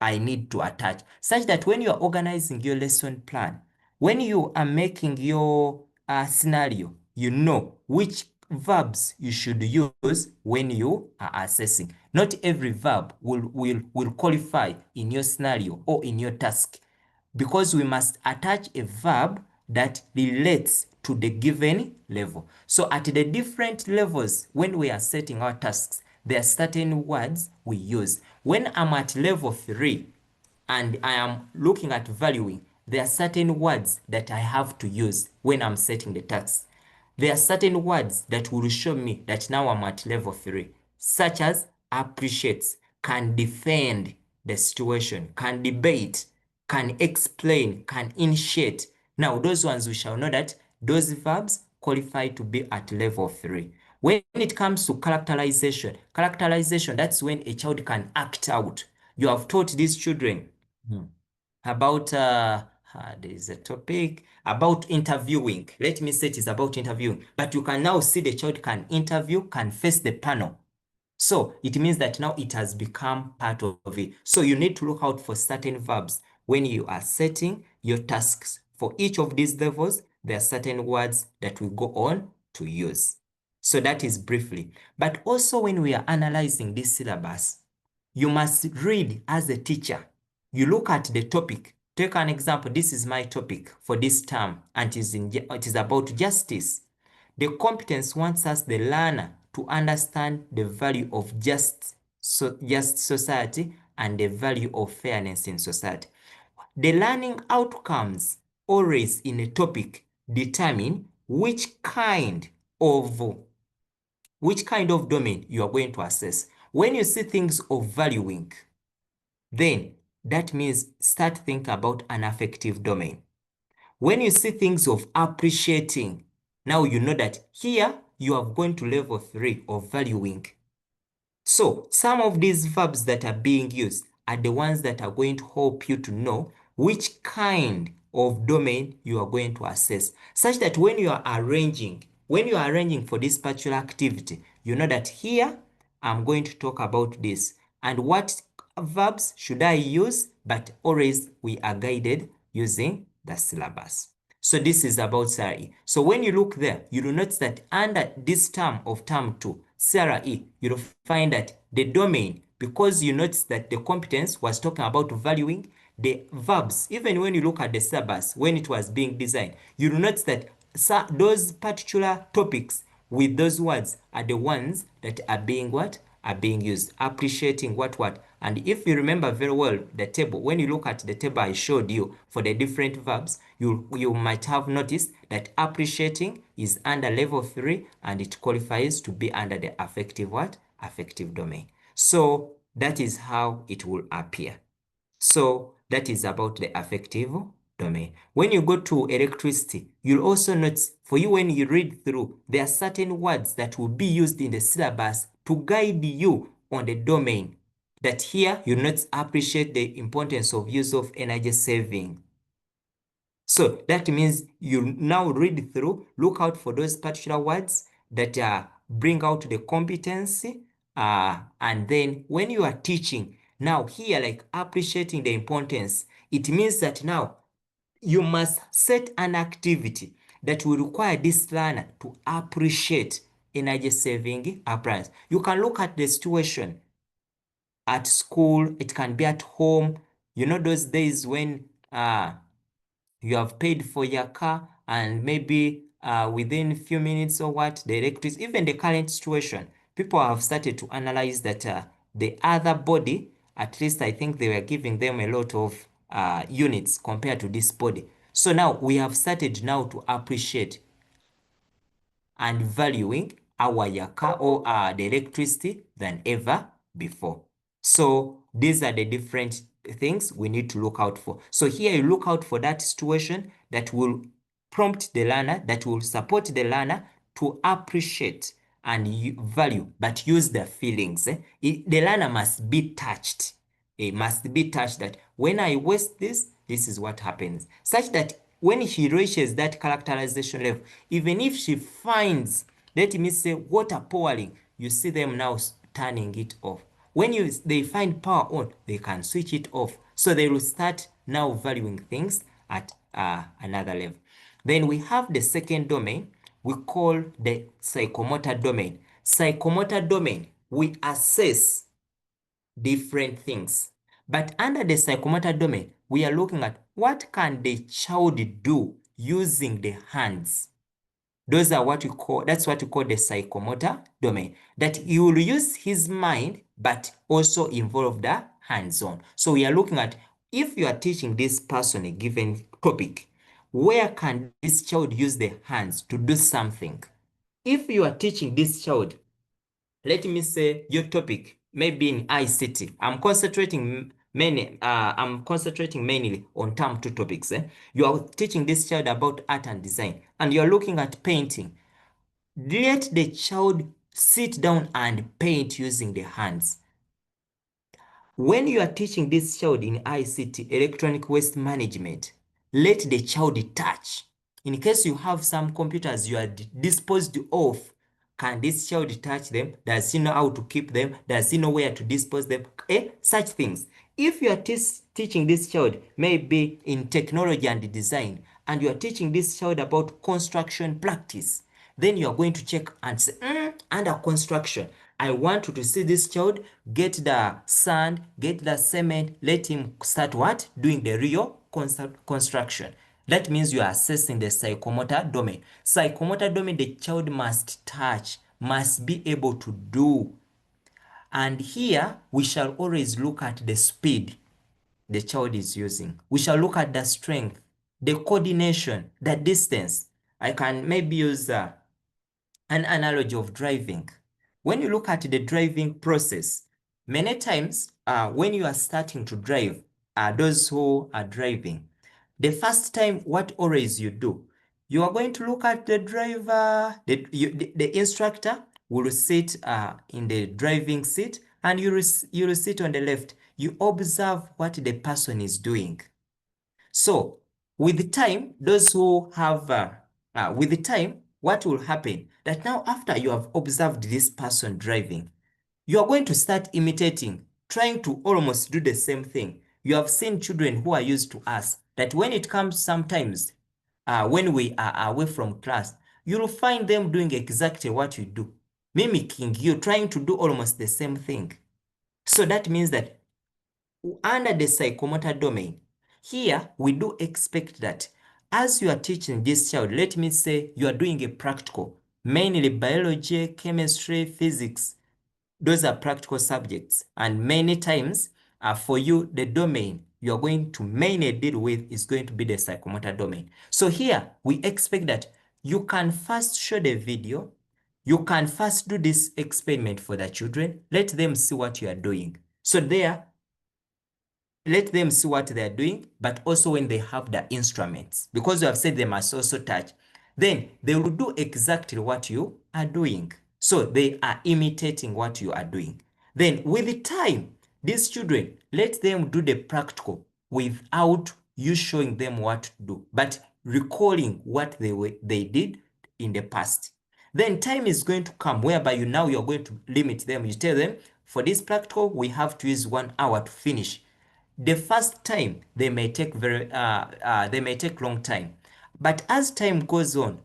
I need to attach, such that when you are organizing your lesson plan, when you are making your scenario, you know which verbs you should use when you are assessing. Not every verb will qualify in your scenario or in your task, because we must attach a verb that relates to the given level. So at the different levels, when we are setting our tasks, there are certain words we use. When I'm at level 3 and I am looking at valuing, there are certain words that I have to use when I'm setting the tasks. There are certain words that will show me that now I'm at level 3, such as appreciates, can defend the situation, can debate, can explain, can initiate. Now, those ones we shall know that those verbs qualify to be at level 3. When it comes to characterization, that's when a child can act out. You have taught these children about there is a topic about interviewing. Let me say it is about interviewing, but you can now see the child can interview, can face the panel. So it means that now it has become part of it. So you need to look out for certain verbs when you are setting your tasks. For each of these levels, there are certain words that we go on to use. So that is briefly. But also when we are analyzing this syllabus, you must read as a teacher. You look at the topic. Take an example. This is my topic for this term, and it is about justice. The competence wants us, the learner, to understand the value of just society and the value of fairness in society. The learning outcomes always in a topic determine which kind of domain you are going to assess. When you see things of valuing, then that means start thinking about an affective domain. When you see things of appreciating, now you know that here you are going to level 3 of valuing. So some of these verbs that are being used are the ones that are going to help you to know which kind of domain you are going to assess, such that when you are arranging for this particular activity, you know that here I'm going to talk about this and what verbs should I use, but always we are guided using the syllabus. So this is about CAI. So when you look there, you will notice that under this term of term 2, CAI, you will find that the domain, because you notice that the competence was talking about valuing the verbs. Even when you look at the syllabus, when it was being designed, you will notice that those particular topics with those words are the ones that are being what? Are being used. Appreciating what. And if you remember very well the table, when you look at the table I showed you for the different verbs, you might have noticed that appreciating is under level 3 and it qualifies to be under the affective what? Affective domain. So that is how it will appear. So that is about the affective domain. When you go to electricity, you'll also notice, for you when you read through, there are certain words that will be used in the syllabus to guide you on the domain. That here you not appreciate the importance of use of energy saving. So that means you now read through, look out for those particular words that bring out the competency. And then when you are teaching, now here like appreciating the importance, it means that now you must set an activity that will require this learner to appreciate energy saving appliance. You can look at the situation at school, it can be at home. You know those days when you have paid for your car and maybe within a few minutes or what, the electricity, even the current situation, people have started to analyze that the other body, at least I think they were giving them a lot of units compared to this body. So now we have started now to appreciate and valuing our yaka or the electricity than ever before. So these are the different things we need to look out for. So here you look out for that situation that will prompt the learner, that will support the learner to appreciate and value, but use their feelings. The learner must be touched. It must be touched that when I waste this, this is what happens. Such that when she reaches that characterization level, even if she finds, let me say, water pouring, you see them now turning it off. When they find power on, they can switch it off. So they will start now valuing things at another level. Then we have the second domain we call the psychomotor domain. Psychomotor domain, we assess different things. But under the psychomotor domain, we are looking at what can the child do using the hands. Those are what we call, that's what we call the psychomotor domain. That he will use his mind, but also involve the hands-on. So we are looking at, if you are teaching this person a given topic, where can this child use the hands to do something? If you are teaching this child, let me say your topic maybe in ICT, I'm concentrating mainly on term 2 topics. You are teaching this child about art and design, and you're looking at painting. Let the child sit down and paint using the hands. When you are teaching this child in ICT, electronic waste management, let the child touch. In case you have some computers you are disposed of, can this child touch them? Does he know how to keep them? Does he know where to dispose them? Such things. If you are teaching this child maybe in technology and design, and you are teaching this child about construction practice, then you are going to check and say, under construction, I want you to see this child get the sand, get the cement, let him start what? Doing the real construction. That means you are assessing the psychomotor domain. Psychomotor domain, the child must touch, must be able to do. And here we shall always look at the speed the child is using. We shall look at the strength, the coordination, the distance. I can maybe use an analogy of driving. When you look at the driving process, many times when you are starting to drive, those who are driving, the first time, what always you do, you are going to look at the driver, the instructor will sit in the driving seat, and you will sit on the left. You observe what the person is doing. So with time, those who have, with the time, what will happen? That now after you have observed this person driving, you are going to start imitating, trying to almost do the same thing. You have seen children who are used to us, that when it comes sometimes, when we are away from class, you'll find them doing exactly what you do, mimicking you, trying to do almost the same thing. So that means that under the psychomotor domain, here we do expect that as you are teaching this child, let me say you are doing a practical, mainly biology, chemistry, physics. Those are practical subjects, and many times for you, the domain you are going to mainly deal with is going to be the psychomotor domain. So here we expect that you can first show the video, you can first do this experiment for the children, let them see what you are doing. So there, let them see what they are doing, but also when they have the instruments, because you have said they must also touch, then they will do exactly what you are doing. So they are imitating what you are doing. Then with the time, these children, let them do the practical without you showing them what to do, but recalling what they did in the past. Then time is going to come whereby you're going to limit them. You tell them, for this practical, we have to use 1 hour to finish. The first time they may take long time, but as time goes on,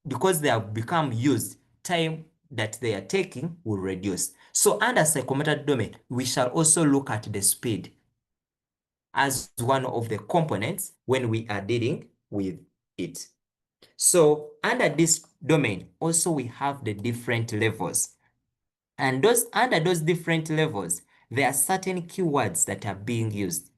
because they have become used, time that they are taking will reduce. So under psychomotor domain, we shall also look at the speed as one of the components when we are dealing with it. So under this domain, also we have the different levels. And under those different levels, there are certain keywords that are being used.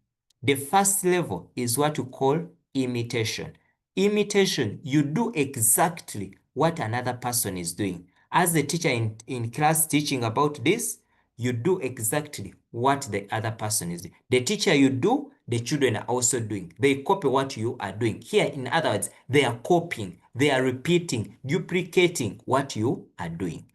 The first level is what we call imitation. Imitation, you do exactly what another person is doing. As the teacher in class teaching about this, you do exactly what the other person is doing. The teacher you do, the children are also doing. They copy what you are doing. Here, in other words, they are copying, they are repeating, duplicating what you are doing.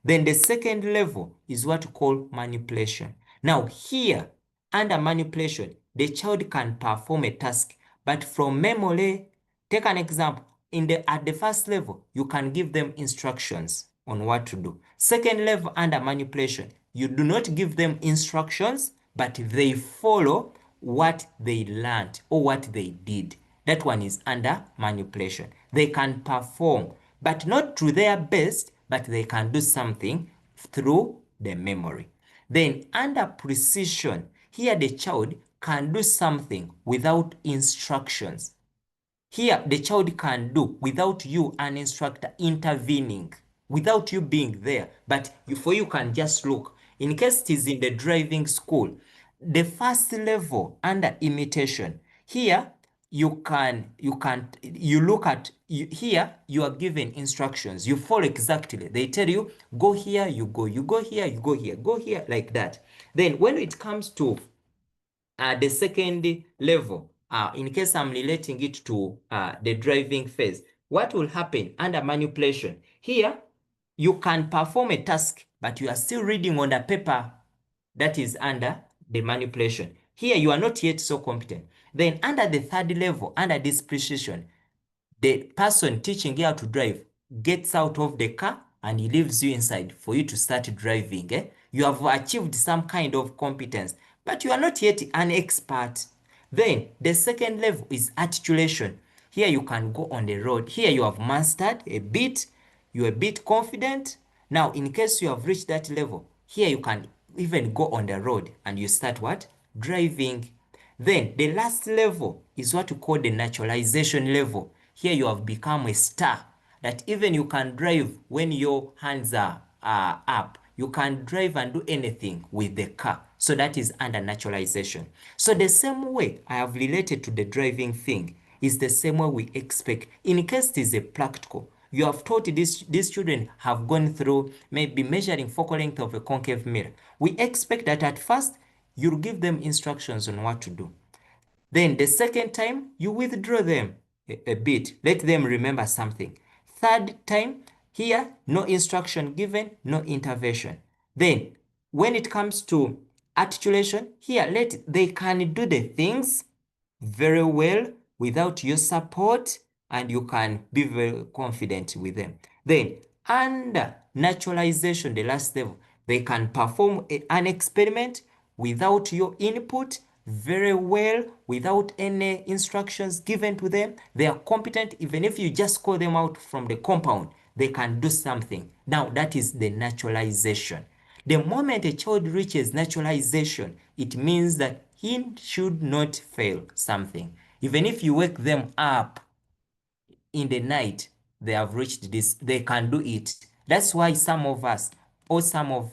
Then the second level is what we call manipulation. Now here, under manipulation, the child can perform a task, but from memory. Take an example. At the first level, you can give them instructions on what to do. Second level, under manipulation, you do not give them instructions, but they follow what they learned or what they did. That one is under manipulation. They can perform, but not to their best, but they can do something through the memory. Then under precision, here the child can do something without instructions. Here the child can do without you, an instructor, intervening, without you being there, but you can just look. In case it is in the driving school, the first level under imitation, here you look at, here you are given instructions, you follow exactly. They tell you, go here, you go here, you go here, go here, like that. Then when it comes to the second level, in case I'm relating it to the driving phase, what will happen under manipulation? Here, you can perform a task, but you are still reading on the paper that is under the manipulation. Here, you are not yet so competent. Then under the third level, under this precision, the person teaching you how to drive gets out of the car and he leaves you inside for you to start driving. You have achieved some kind of competence, but you are not yet an expert. Then the second level is articulation. Here you can go on the road. Here you have mastered a bit, you're a bit confident. Now, in case you have reached that level, here you can even go on the road and you start what? Driving. Then the last level is what we call the naturalization level. Here you have become a star that even you can drive when your hands are up. You can drive and do anything with the car. So that is under naturalization. So the same way I have related to the driving thing is the same way we expect. In case it is a practical, you have taught these children have gone through maybe measuring focal length of a concave mirror. We expect that at first you'll give them instructions on what to do. Then the second time, you withdraw them a bit. Let them remember something. Third time, here, no instruction given, no intervention. Then, when it comes to articulation, here, they can do the things very well without your support, and you can be very confident with them. Then, under naturalization, the last level, they can perform an experiment without your input very well, without any instructions given to them. They are competent. Even if you just call them out from the compound, they can do something. Now, that is the naturalization. The moment a child reaches naturalization, it means that he should not fail something. Even if you wake them up in the night, they have reached this, they can do it. That's why some of us, or some of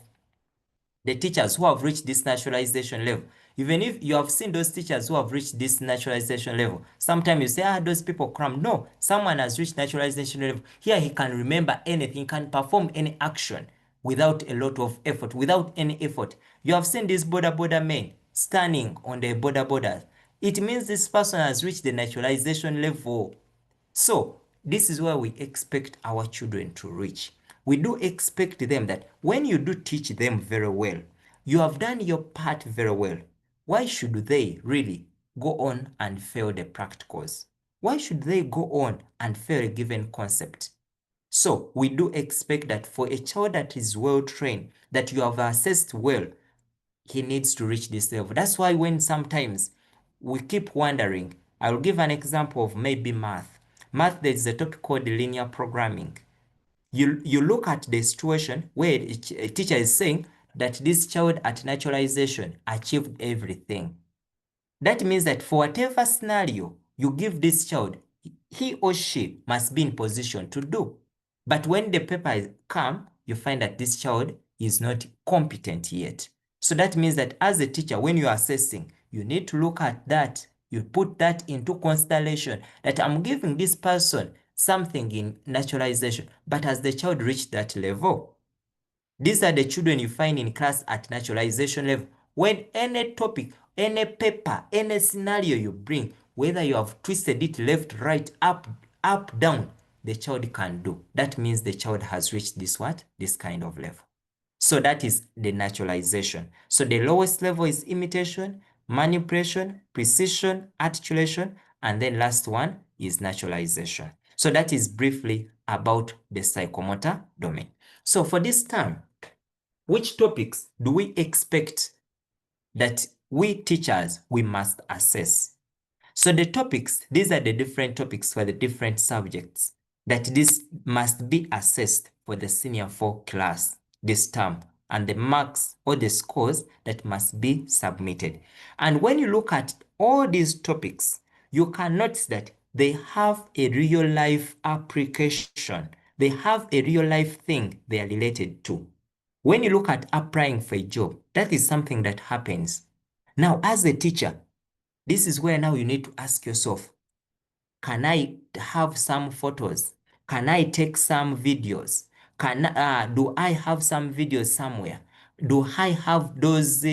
the teachers who have reached this naturalization level, even if you have seen those teachers who have reached this naturalization level, sometimes you say, those people cram. No, someone has reached naturalization level. Here he can remember anything, can perform any action without a lot of effort, without any effort. You have seen these border men standing on the border. It means this person has reached the naturalization level. So this is where we expect our children to reach. We do expect them that when you do teach them very well, you have done your part very well. Why should they really go on and fail the practicals? Why should they go on and fail a given concept? So we do expect that for a child that is well trained, that you have assessed well, he needs to reach this level. That's why when sometimes we keep wondering, I'll give an example of maybe math. Math, there's a topic called linear programming. You look at the situation where a teacher is saying that this child at naturalization achieved everything. That means that for whatever scenario you give this child, he or she must be in position to do. But when the paper comes, you find that this child is not competent yet. So that means that as a teacher, when you are assessing, you need to look at that. You put that into consideration that I'm giving this person something in naturalization, but has the child reached that level? These are the children you find in class at naturalization level. When any topic, any paper, any scenario you bring, whether you have twisted it left, right, up, down, the child can do. That means the child has reached this what? This kind of level. So that is the naturalization. So the lowest level is imitation, manipulation, precision, articulation, and then last one is naturalization. So that is briefly about the psychomotor domain. So for this term, which topics do we expect that we teachers, we must assess? So the topics, these are the different topics for the different subjects that this must be assessed for the senior 4 class this term, and the marks or the scores that must be submitted. And when you look at all these topics, you can notice that they have a real life application. They have a real life thing they are related to. When you look at applying for a job, that is something that happens. Now, as a teacher, this is where now you need to ask yourself, can I have some photos? Can I take some videos? Do I have some videos somewhere? Do I have those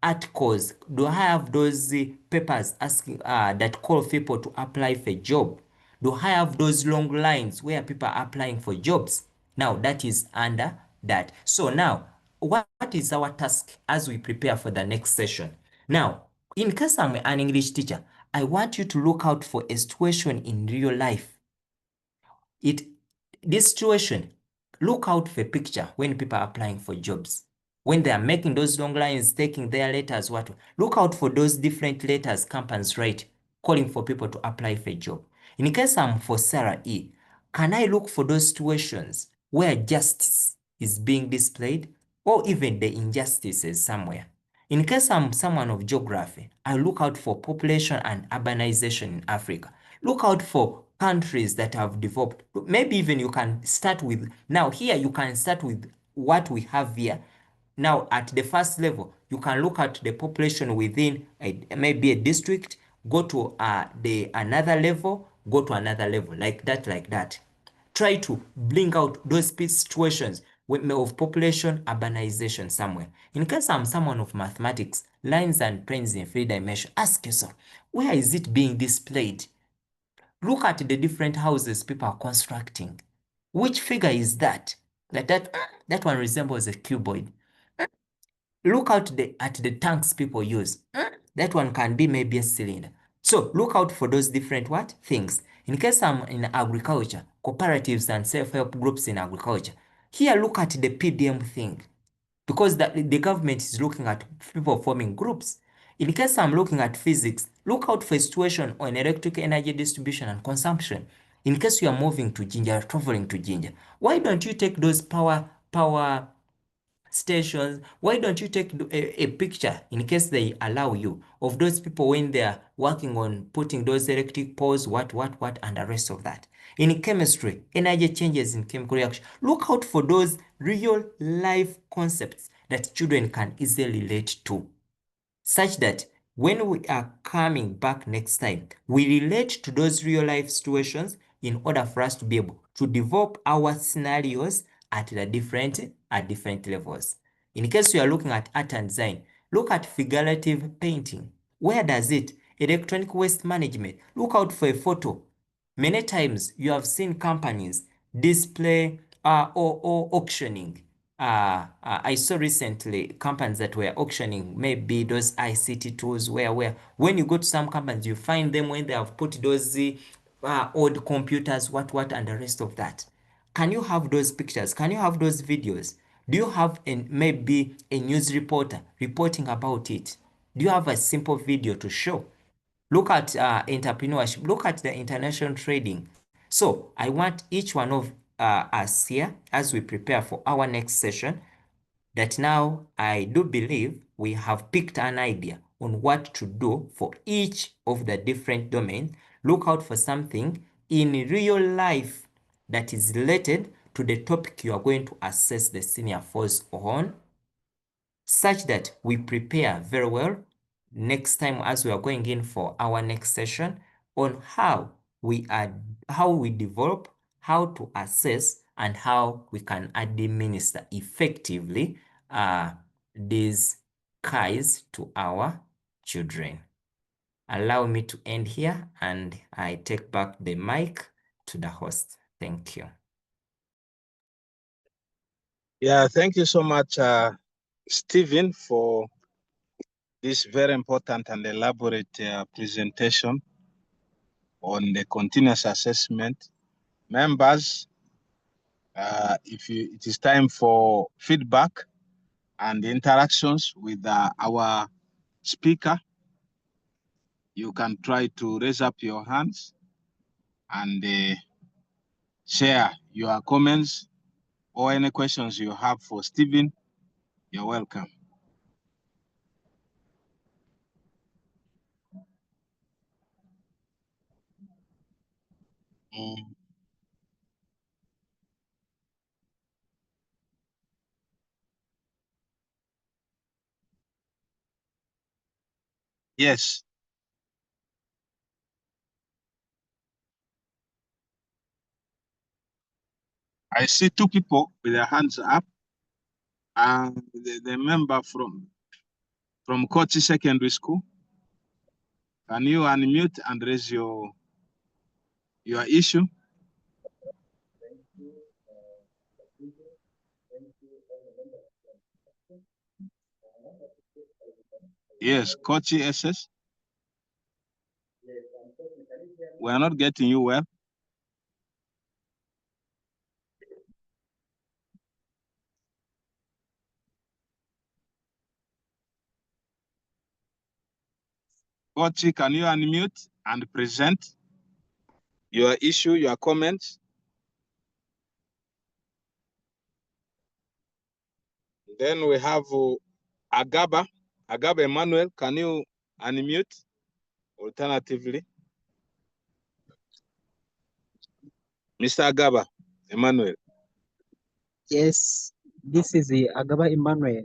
articles? Do I have those papers asking that call people to apply for a job? Do I have those long lines where people are applying for jobs? Now that is under that. So now, what is our task as we prepare for the next session? Now, in case I'm an English teacher, I want you to look out for a situation in real life. This situation, look out for a picture when people are applying for jobs. When they are making those long lines, taking their letters, look out for those different letters companies write, calling for people to apply for a job. In case I'm for Sarah E, can I look for those situations where justice is being displayed or even the injustices somewhere? In case I'm someone of geography, I look out for population and urbanization in Africa. Look out for countries that have developed. Maybe even you can start with, now here you can start with what we have here. Now at the first level, you can look at the population within maybe a district, go to another level, go to another level, like that. Try to bring out those situations of population urbanization somewhere. In case I'm someone of mathematics, lines and planes in 3 dimensions, ask yourself, where is it being displayed? Look at the different houses people are constructing. Which figure is that? Like that one resembles a cuboid. Look out at the tanks people use. That one can be maybe a cylinder. So look out for those different things. In case I'm in agriculture, cooperatives and self-help groups in agriculture, here look at the PDM thing, because the government is looking at people forming groups. In case I'm looking at physics, look out for a situation on electric energy distribution and consumption. In case you are moving to Jinja, traveling to Jinja, why don't you take those power stations? Why don't you take a picture, in case they allow you, of those people when they are working on putting those electric poles, and the rest of that. In chemistry, energy changes in chemical reaction. Look out for those real life concepts that children can easily relate to, such that when we are coming back next time, we relate to those real life situations in order for us to be able to develop our scenarios at different levels. In case you are looking at art and design, look at figurative painting. Where does it? Electronic waste management. Look out for a photo. Many times you have seen companies display or auctioning. I saw recently companies that were auctioning maybe those ICT tools where when you go to some companies, you find them when they have put those old computers, and the rest of that. Can you have those pictures? Can you have those videos? Do you have maybe a news reporter reporting about it? Do you have a simple video to show? Look at entrepreneurship. Look at the international trading. So I want each one of us here, as we prepare for our next session, that now I do believe we have picked an idea on what to do for each of the different domains. Look out for something in real life that is related to the topic you are going to assess the senior force on, such that we prepare very well next time as we are going in for our next session on how we develop, how to assess, and how we can administer effectively these CAIs to our children. Allow me to end here, and I take back the mic to the host. Thank you. Yeah, thank you so much, Stephen, for this very important and elaborate presentation on the continuous assessment. Members, it is time for feedback and interactions with our speaker. You can try to raise up your hands and share your comments or any questions you have for Stephen. You're welcome. Yes. I see two people with their hands up. The member from Kochi Secondary School. Can you unmute and raise your issue? Yes, Kochi SS. We are not getting you well. Kochi, can you unmute and present your issue, your comments? Then we have Agaba Emmanuel. Can you unmute? Alternatively, Mr. Agaba Emmanuel. Yes, this is the Agaba Emmanuel.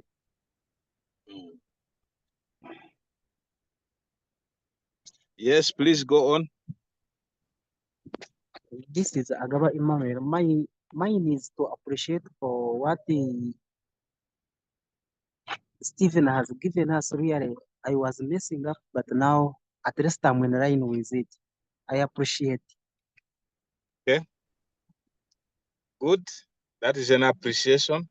Yes, please go on. This is Agaba Emmanuel. Mine is to appreciate for what Stephen has given us. Really, I was messing up, but now at least I'm in line with it. I appreciate. Okay. Good. That is an appreciation.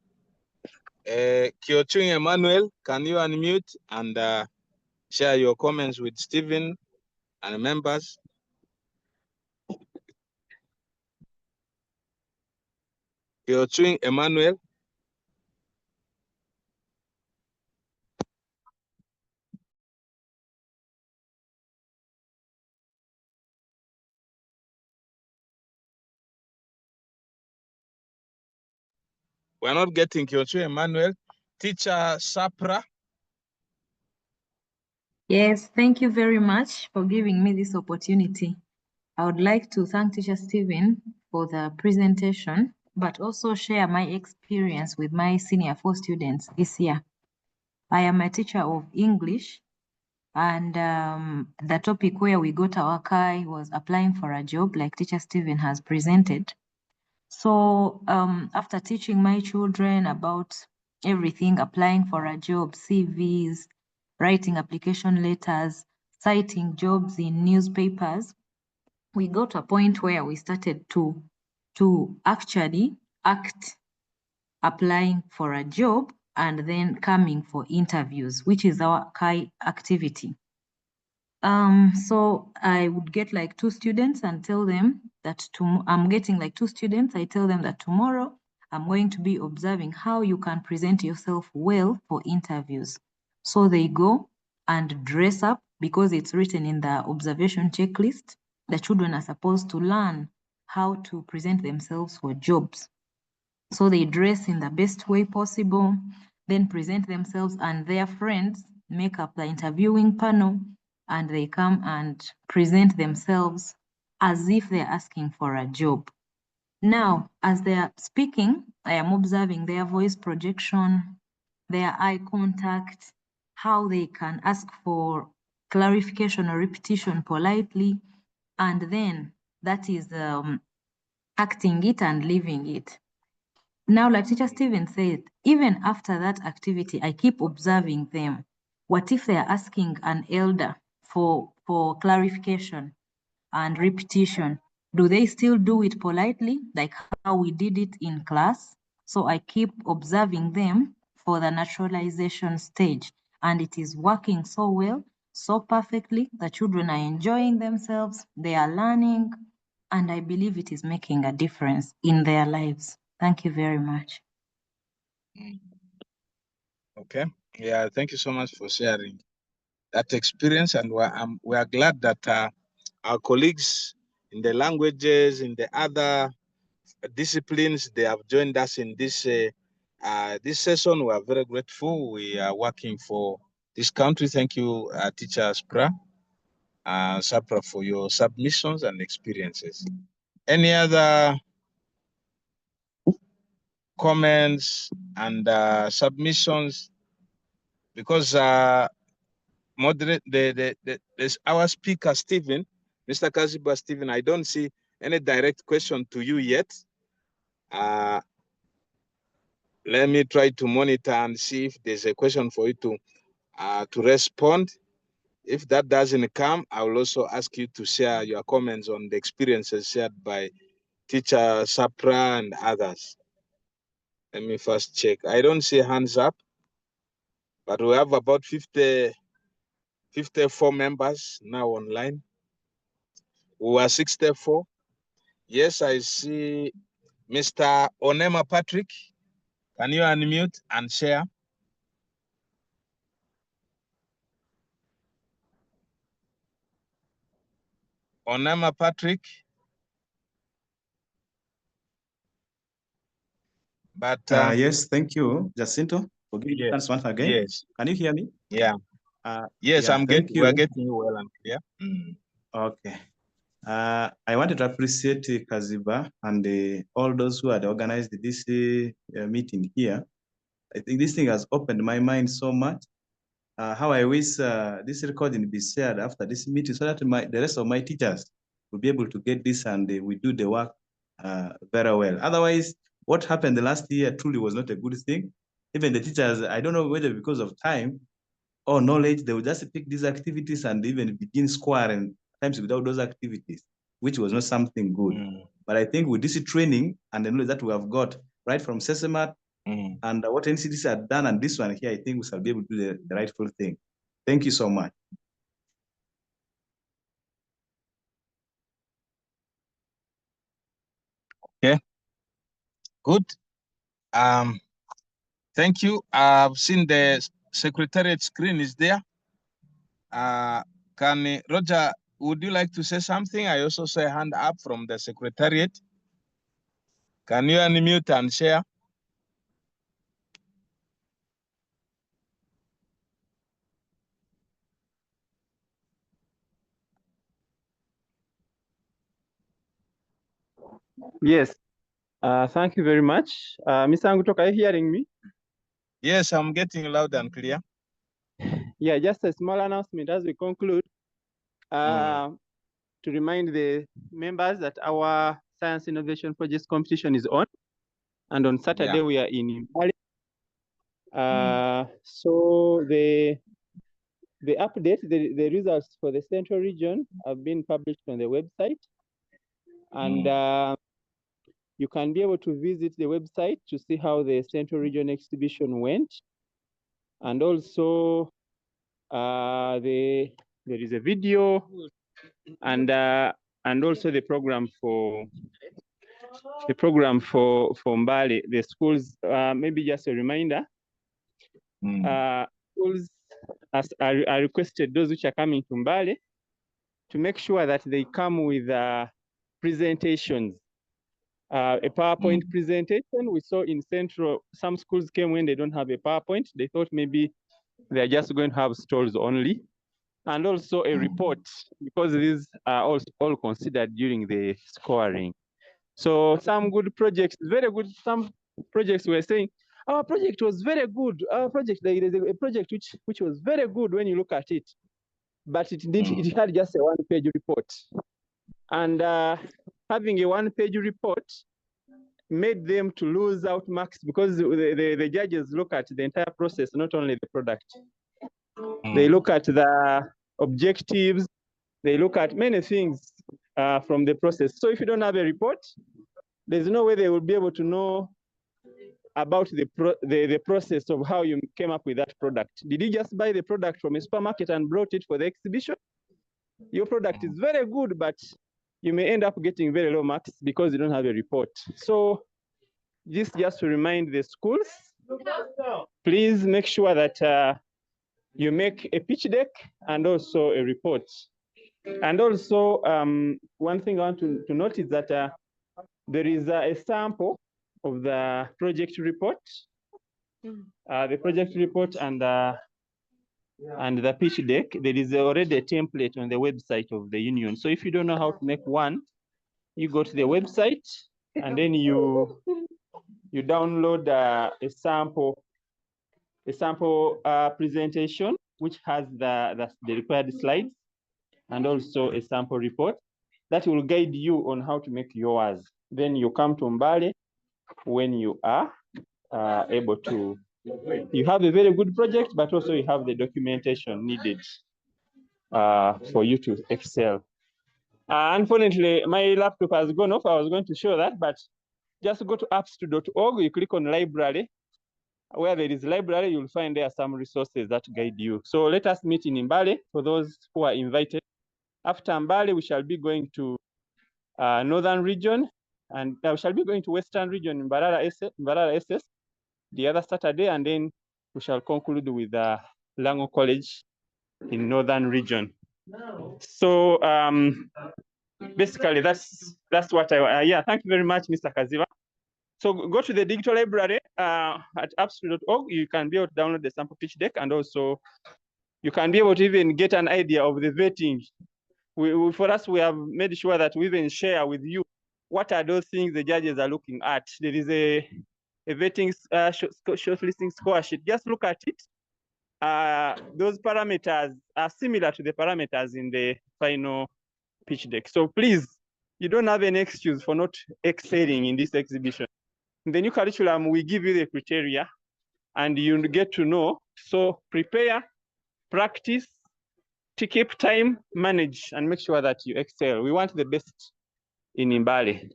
Kyochung Emmanuel, can you unmute and share your comments with Stephen and members? Kyochung Emmanuel. We're not getting Kyochung Emmanuel. Teacher Sapra. Yes, thank you very much for giving me this opportunity. I would like to thank Teacher Stephen for the presentation, but also share my experience with my senior 4 students this year. I am a teacher of English, and the topic where we got our CAI was applying for a job, like Teacher Stephen has presented. So after teaching my children about everything, applying for a job, CVs, writing application letters, citing jobs in newspapers, we got to a point where we started to actually act applying for a job and then coming for interviews, which is our CAI activity. So I would get like 2 students and tell them that I'm getting like 2 students. I tell them that tomorrow I'm going to be observing how you can present yourself well for interviews. So they go and dress up because it's written in the observation checklist. The children are supposed to learn how to present themselves for jobs. So they dress in the best way possible, then present themselves, and their friends make up the interviewing panel, and they come and present themselves as if they're asking for a job. Now, as they're speaking, I am observing their voice projection, their eye contact, how they can ask for clarification or repetition politely, and then that is acting it and living it. Now, like Teacher Stephen said, even after that activity, I keep observing them. What if they're asking an elder for clarification and repetition? Do they still do it politely, like how we did it in class? So I keep observing them for the naturalization stage, and it is working so well, so perfectly. The children are enjoying themselves, they are learning, and I believe it is making a difference in their lives. Thank you very much. Okay. Yeah, thank you so much for sharing that experience. And we are glad that our colleagues in the languages, in the other disciplines, they have joined us in this session. We are very grateful. We are working for this country. Thank you, Teacher Sapra, for your submissions and experiences. Any other comments and submissions? Because moderate there's our speaker Stephen, Mr. Kaziba Stephen. I don't see any direct question to you yet. let me try to monitor and see if there's a question for you to respond. If that doesn't come, I will also ask you to share your comments on the experiences shared by teacher Sapra and others. Let me first check. I don't see hands up, but we have about 54 members now online. We were 64. Yes, I see Mr. Onema Patrick. Can you unmute and share? Onema Patrick. But yes, thank you, Jacinto, for giving the chance once again. Yes. Can you hear me? Yeah. Yes, yeah, we're getting you well and clear. Okay. I wanted to appreciate Kaziba and all those who had organized this meeting here. I think this thing has opened my mind so much. How I wish this recording be shared after this meeting so that the rest of my teachers will be able to get this and we do the work very well. Otherwise, what happened the last year truly was not a good thing. Even the teachers, I don't know whether because of time or knowledge, they will just pick these activities and even begin squaring times without those activities, which was not something good. But I think with this training and the knowledge that we have got right from SESEMAT and what NCDC had done and this one here, I think we shall be able to do the rightful thing. Thank you so much. Okay, good. Thank you. I've seen the secretariat screen is there. Roger, would you like to say something? I also say hand up from the secretariat. Can you unmute and share? Yes. Thank you very much. Mr. Angutok, are you hearing me? Yes, I'm getting loud and clear. Yeah, just a small announcement as we conclude. To remind the members that our Science Innovation Projects competition is on. And on Saturday, we are in Mbale. So the update, the results for the Central Region have been published on the website. And you can be able to visit the website to see how the Central Region exhibition went. And also there is a video and also the program for Mbale, the schools. Maybe just a reminder, schools are requested, those which are coming to Mbale, to make sure that they come with presentations. A PowerPoint presentation. We saw in Central, some schools came when they don't have a PowerPoint. They thought maybe they're just going to have stalls only. And also a report, because these are all considered during the scoring. So some good projects, very good. Some projects were saying, our project was very good. Our project, there is a project which was very good when you look at it, but it had just a one-page report. And having a one-page report made them to lose out marks because the judges look at the entire process, not only the product. They look at the objectives, they look at many things from the process. So if you don't have a report, there's no way they will be able to know about the process of how you came up with that product. Did you just buy the product from a supermarket and brought it for the exhibition? Your product is very good, but you may end up getting very low marks because you don't have a report. So this just to remind the schools, please make sure that you make a pitch deck and also a report. And also, one thing I want to note is that there is a sample of the project report, the project report and the pitch deck. There is already a template on the website of the union. So if you don't know how to make one, you go to the website and then you download a sample presentation which has the required slides and also a sample report that will guide you on how to make yours. Then you come to Mbale when you are able to, you have a very good project, but also you have the documentation needed for you to excel. Unfortunately, my laptop has gone off. I was going to show that, but just go to apps2.org, you click on library. Where there is library, you'll find there some resources that guide you. So let us meet in Mbale for those who are invited. After Mbale, we shall be going to Northern region, and we shall be going to Western region in Mbarara SS the other Saturday, and then we shall conclude with Lango College in Northern region. So basically, that's what I, yeah, thank you very much, Mr. Kaziba. So go to the digital library at apps2.org. You can be able to download the sample pitch deck, and also you can be able to even get an idea of the vetting. For us, we have made sure that we even share with you what are those things the judges are looking at. There is a vetting shortlisting score sheet. Just look at it. Those parameters are similar to the parameters in the final pitch deck. So please, you don't have any excuse for not excelling in this exhibition. In the new curriculum, we give you the criteria and you get to know. So prepare, practice, to keep time, manage, and make sure that you excel. We want the best in Mbale.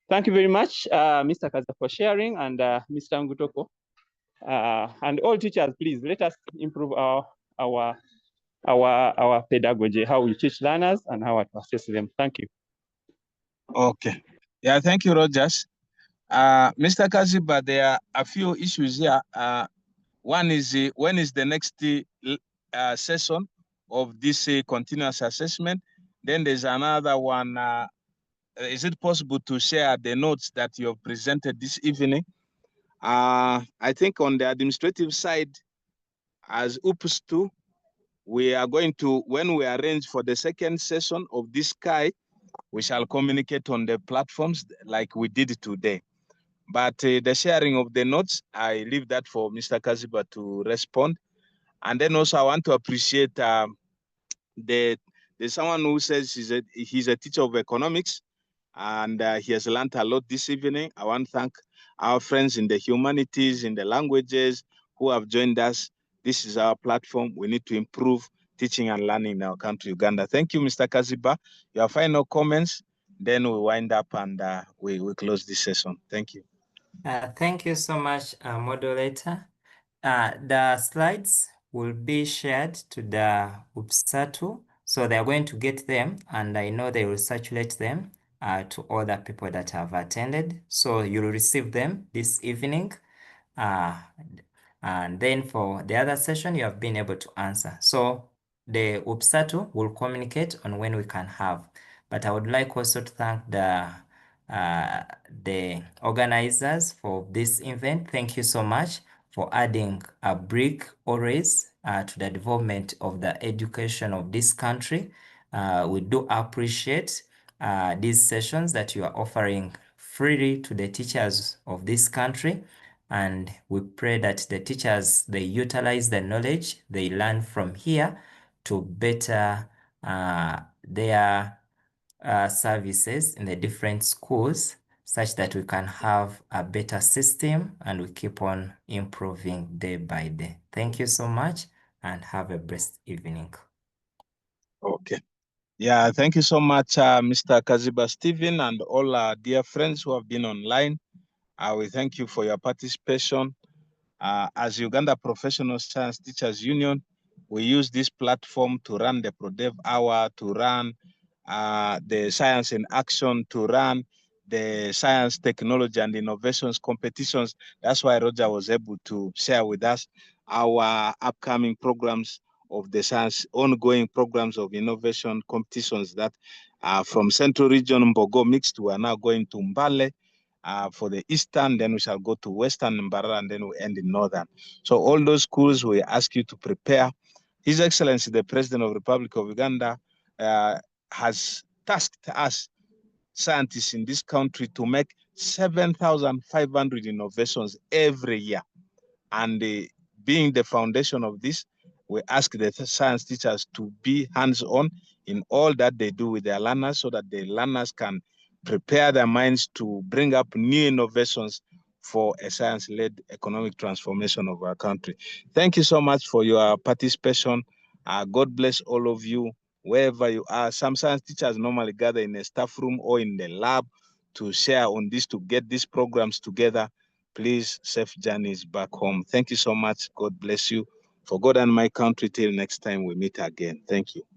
Thank you very much, Mr. Kaza, for sharing, and Mr. Ngutoko. And all teachers, please let us improve our pedagogy, how we teach learners and how to assess them. Thank you. Okay. Yeah, thank you, Rogers. Mr. Kaziba, there are a few issues here. One is when is the next session of this continuous assessment? Then there's another one. Is it possible to share the notes that you have presented this evening? I think on the administrative side, as UPS2, we are going to, when we arrange for the second session of this CAI, we shall communicate on the platforms like we did today. But the sharing of the notes, I leave that for Mr. Kaziba to respond. And then also I want to appreciate there's someone who says he's a teacher of economics, and he has learned a lot this evening. I want to thank our friends in the humanities, in the languages who have joined us. This is our platform. We need to improve teaching and learning in our country, Uganda. Thank you, Mr. Kaziba. Your final comments, then we wind up and we close this session. Thank you. Thank you so much, moderator. The slides will be shared to the UPSATU, so they're going to get them, and I know they will circulate them to other people that have attended. So you'll receive them this evening. And then for the other session, you have been able to answer. So the UPSATU will communicate on when we can have. But I would like also to thank the organizers for this event. Thank you so much for adding a brick always to the development of the education of this country. We do appreciate these sessions that you are offering freely to the teachers of this country. And we pray that the teachers, they utilize the knowledge they learn from here to better their services in the different schools, such that we can have a better system and we keep on improving day by day. Thank you so much and have a blessed evening. Okay. Yeah, thank you so much, Mr. Kaziba Stephen, and all our dear friends who have been online. We thank you for your participation. As Uganda Professional Science Teachers Union, we use this platform to run the ProDev Hour, to run the Science in Action, to run the Science, Technology, and Innovations competitions. That's why Roger was able to share with us our upcoming programs of the science, ongoing programs of innovation competitions that from Central Region, Mbogo Mixed, we are now going to Mbale for the Eastern, then we shall go to Western Mbarara, and then we end in Northern. So all those schools, we ask you to prepare. His Excellency, the President of the Republic of Uganda, has tasked us, scientists in this country, to make 7,500 innovations every year. And being the foundation of this, we ask the science teachers to be hands-on in all that they do with their learners, so that the learners can prepare their minds to bring up new innovations for a science-led economic transformation of our country. Thank you so much for your participation. God bless all of you, wherever you are. Some science teachers normally gather in a staff room or in the lab to share on this, to get these programs together. Please, safe journeys back home. Thank you so much. God bless you. For God and my country, till next time we meet again. Thank you.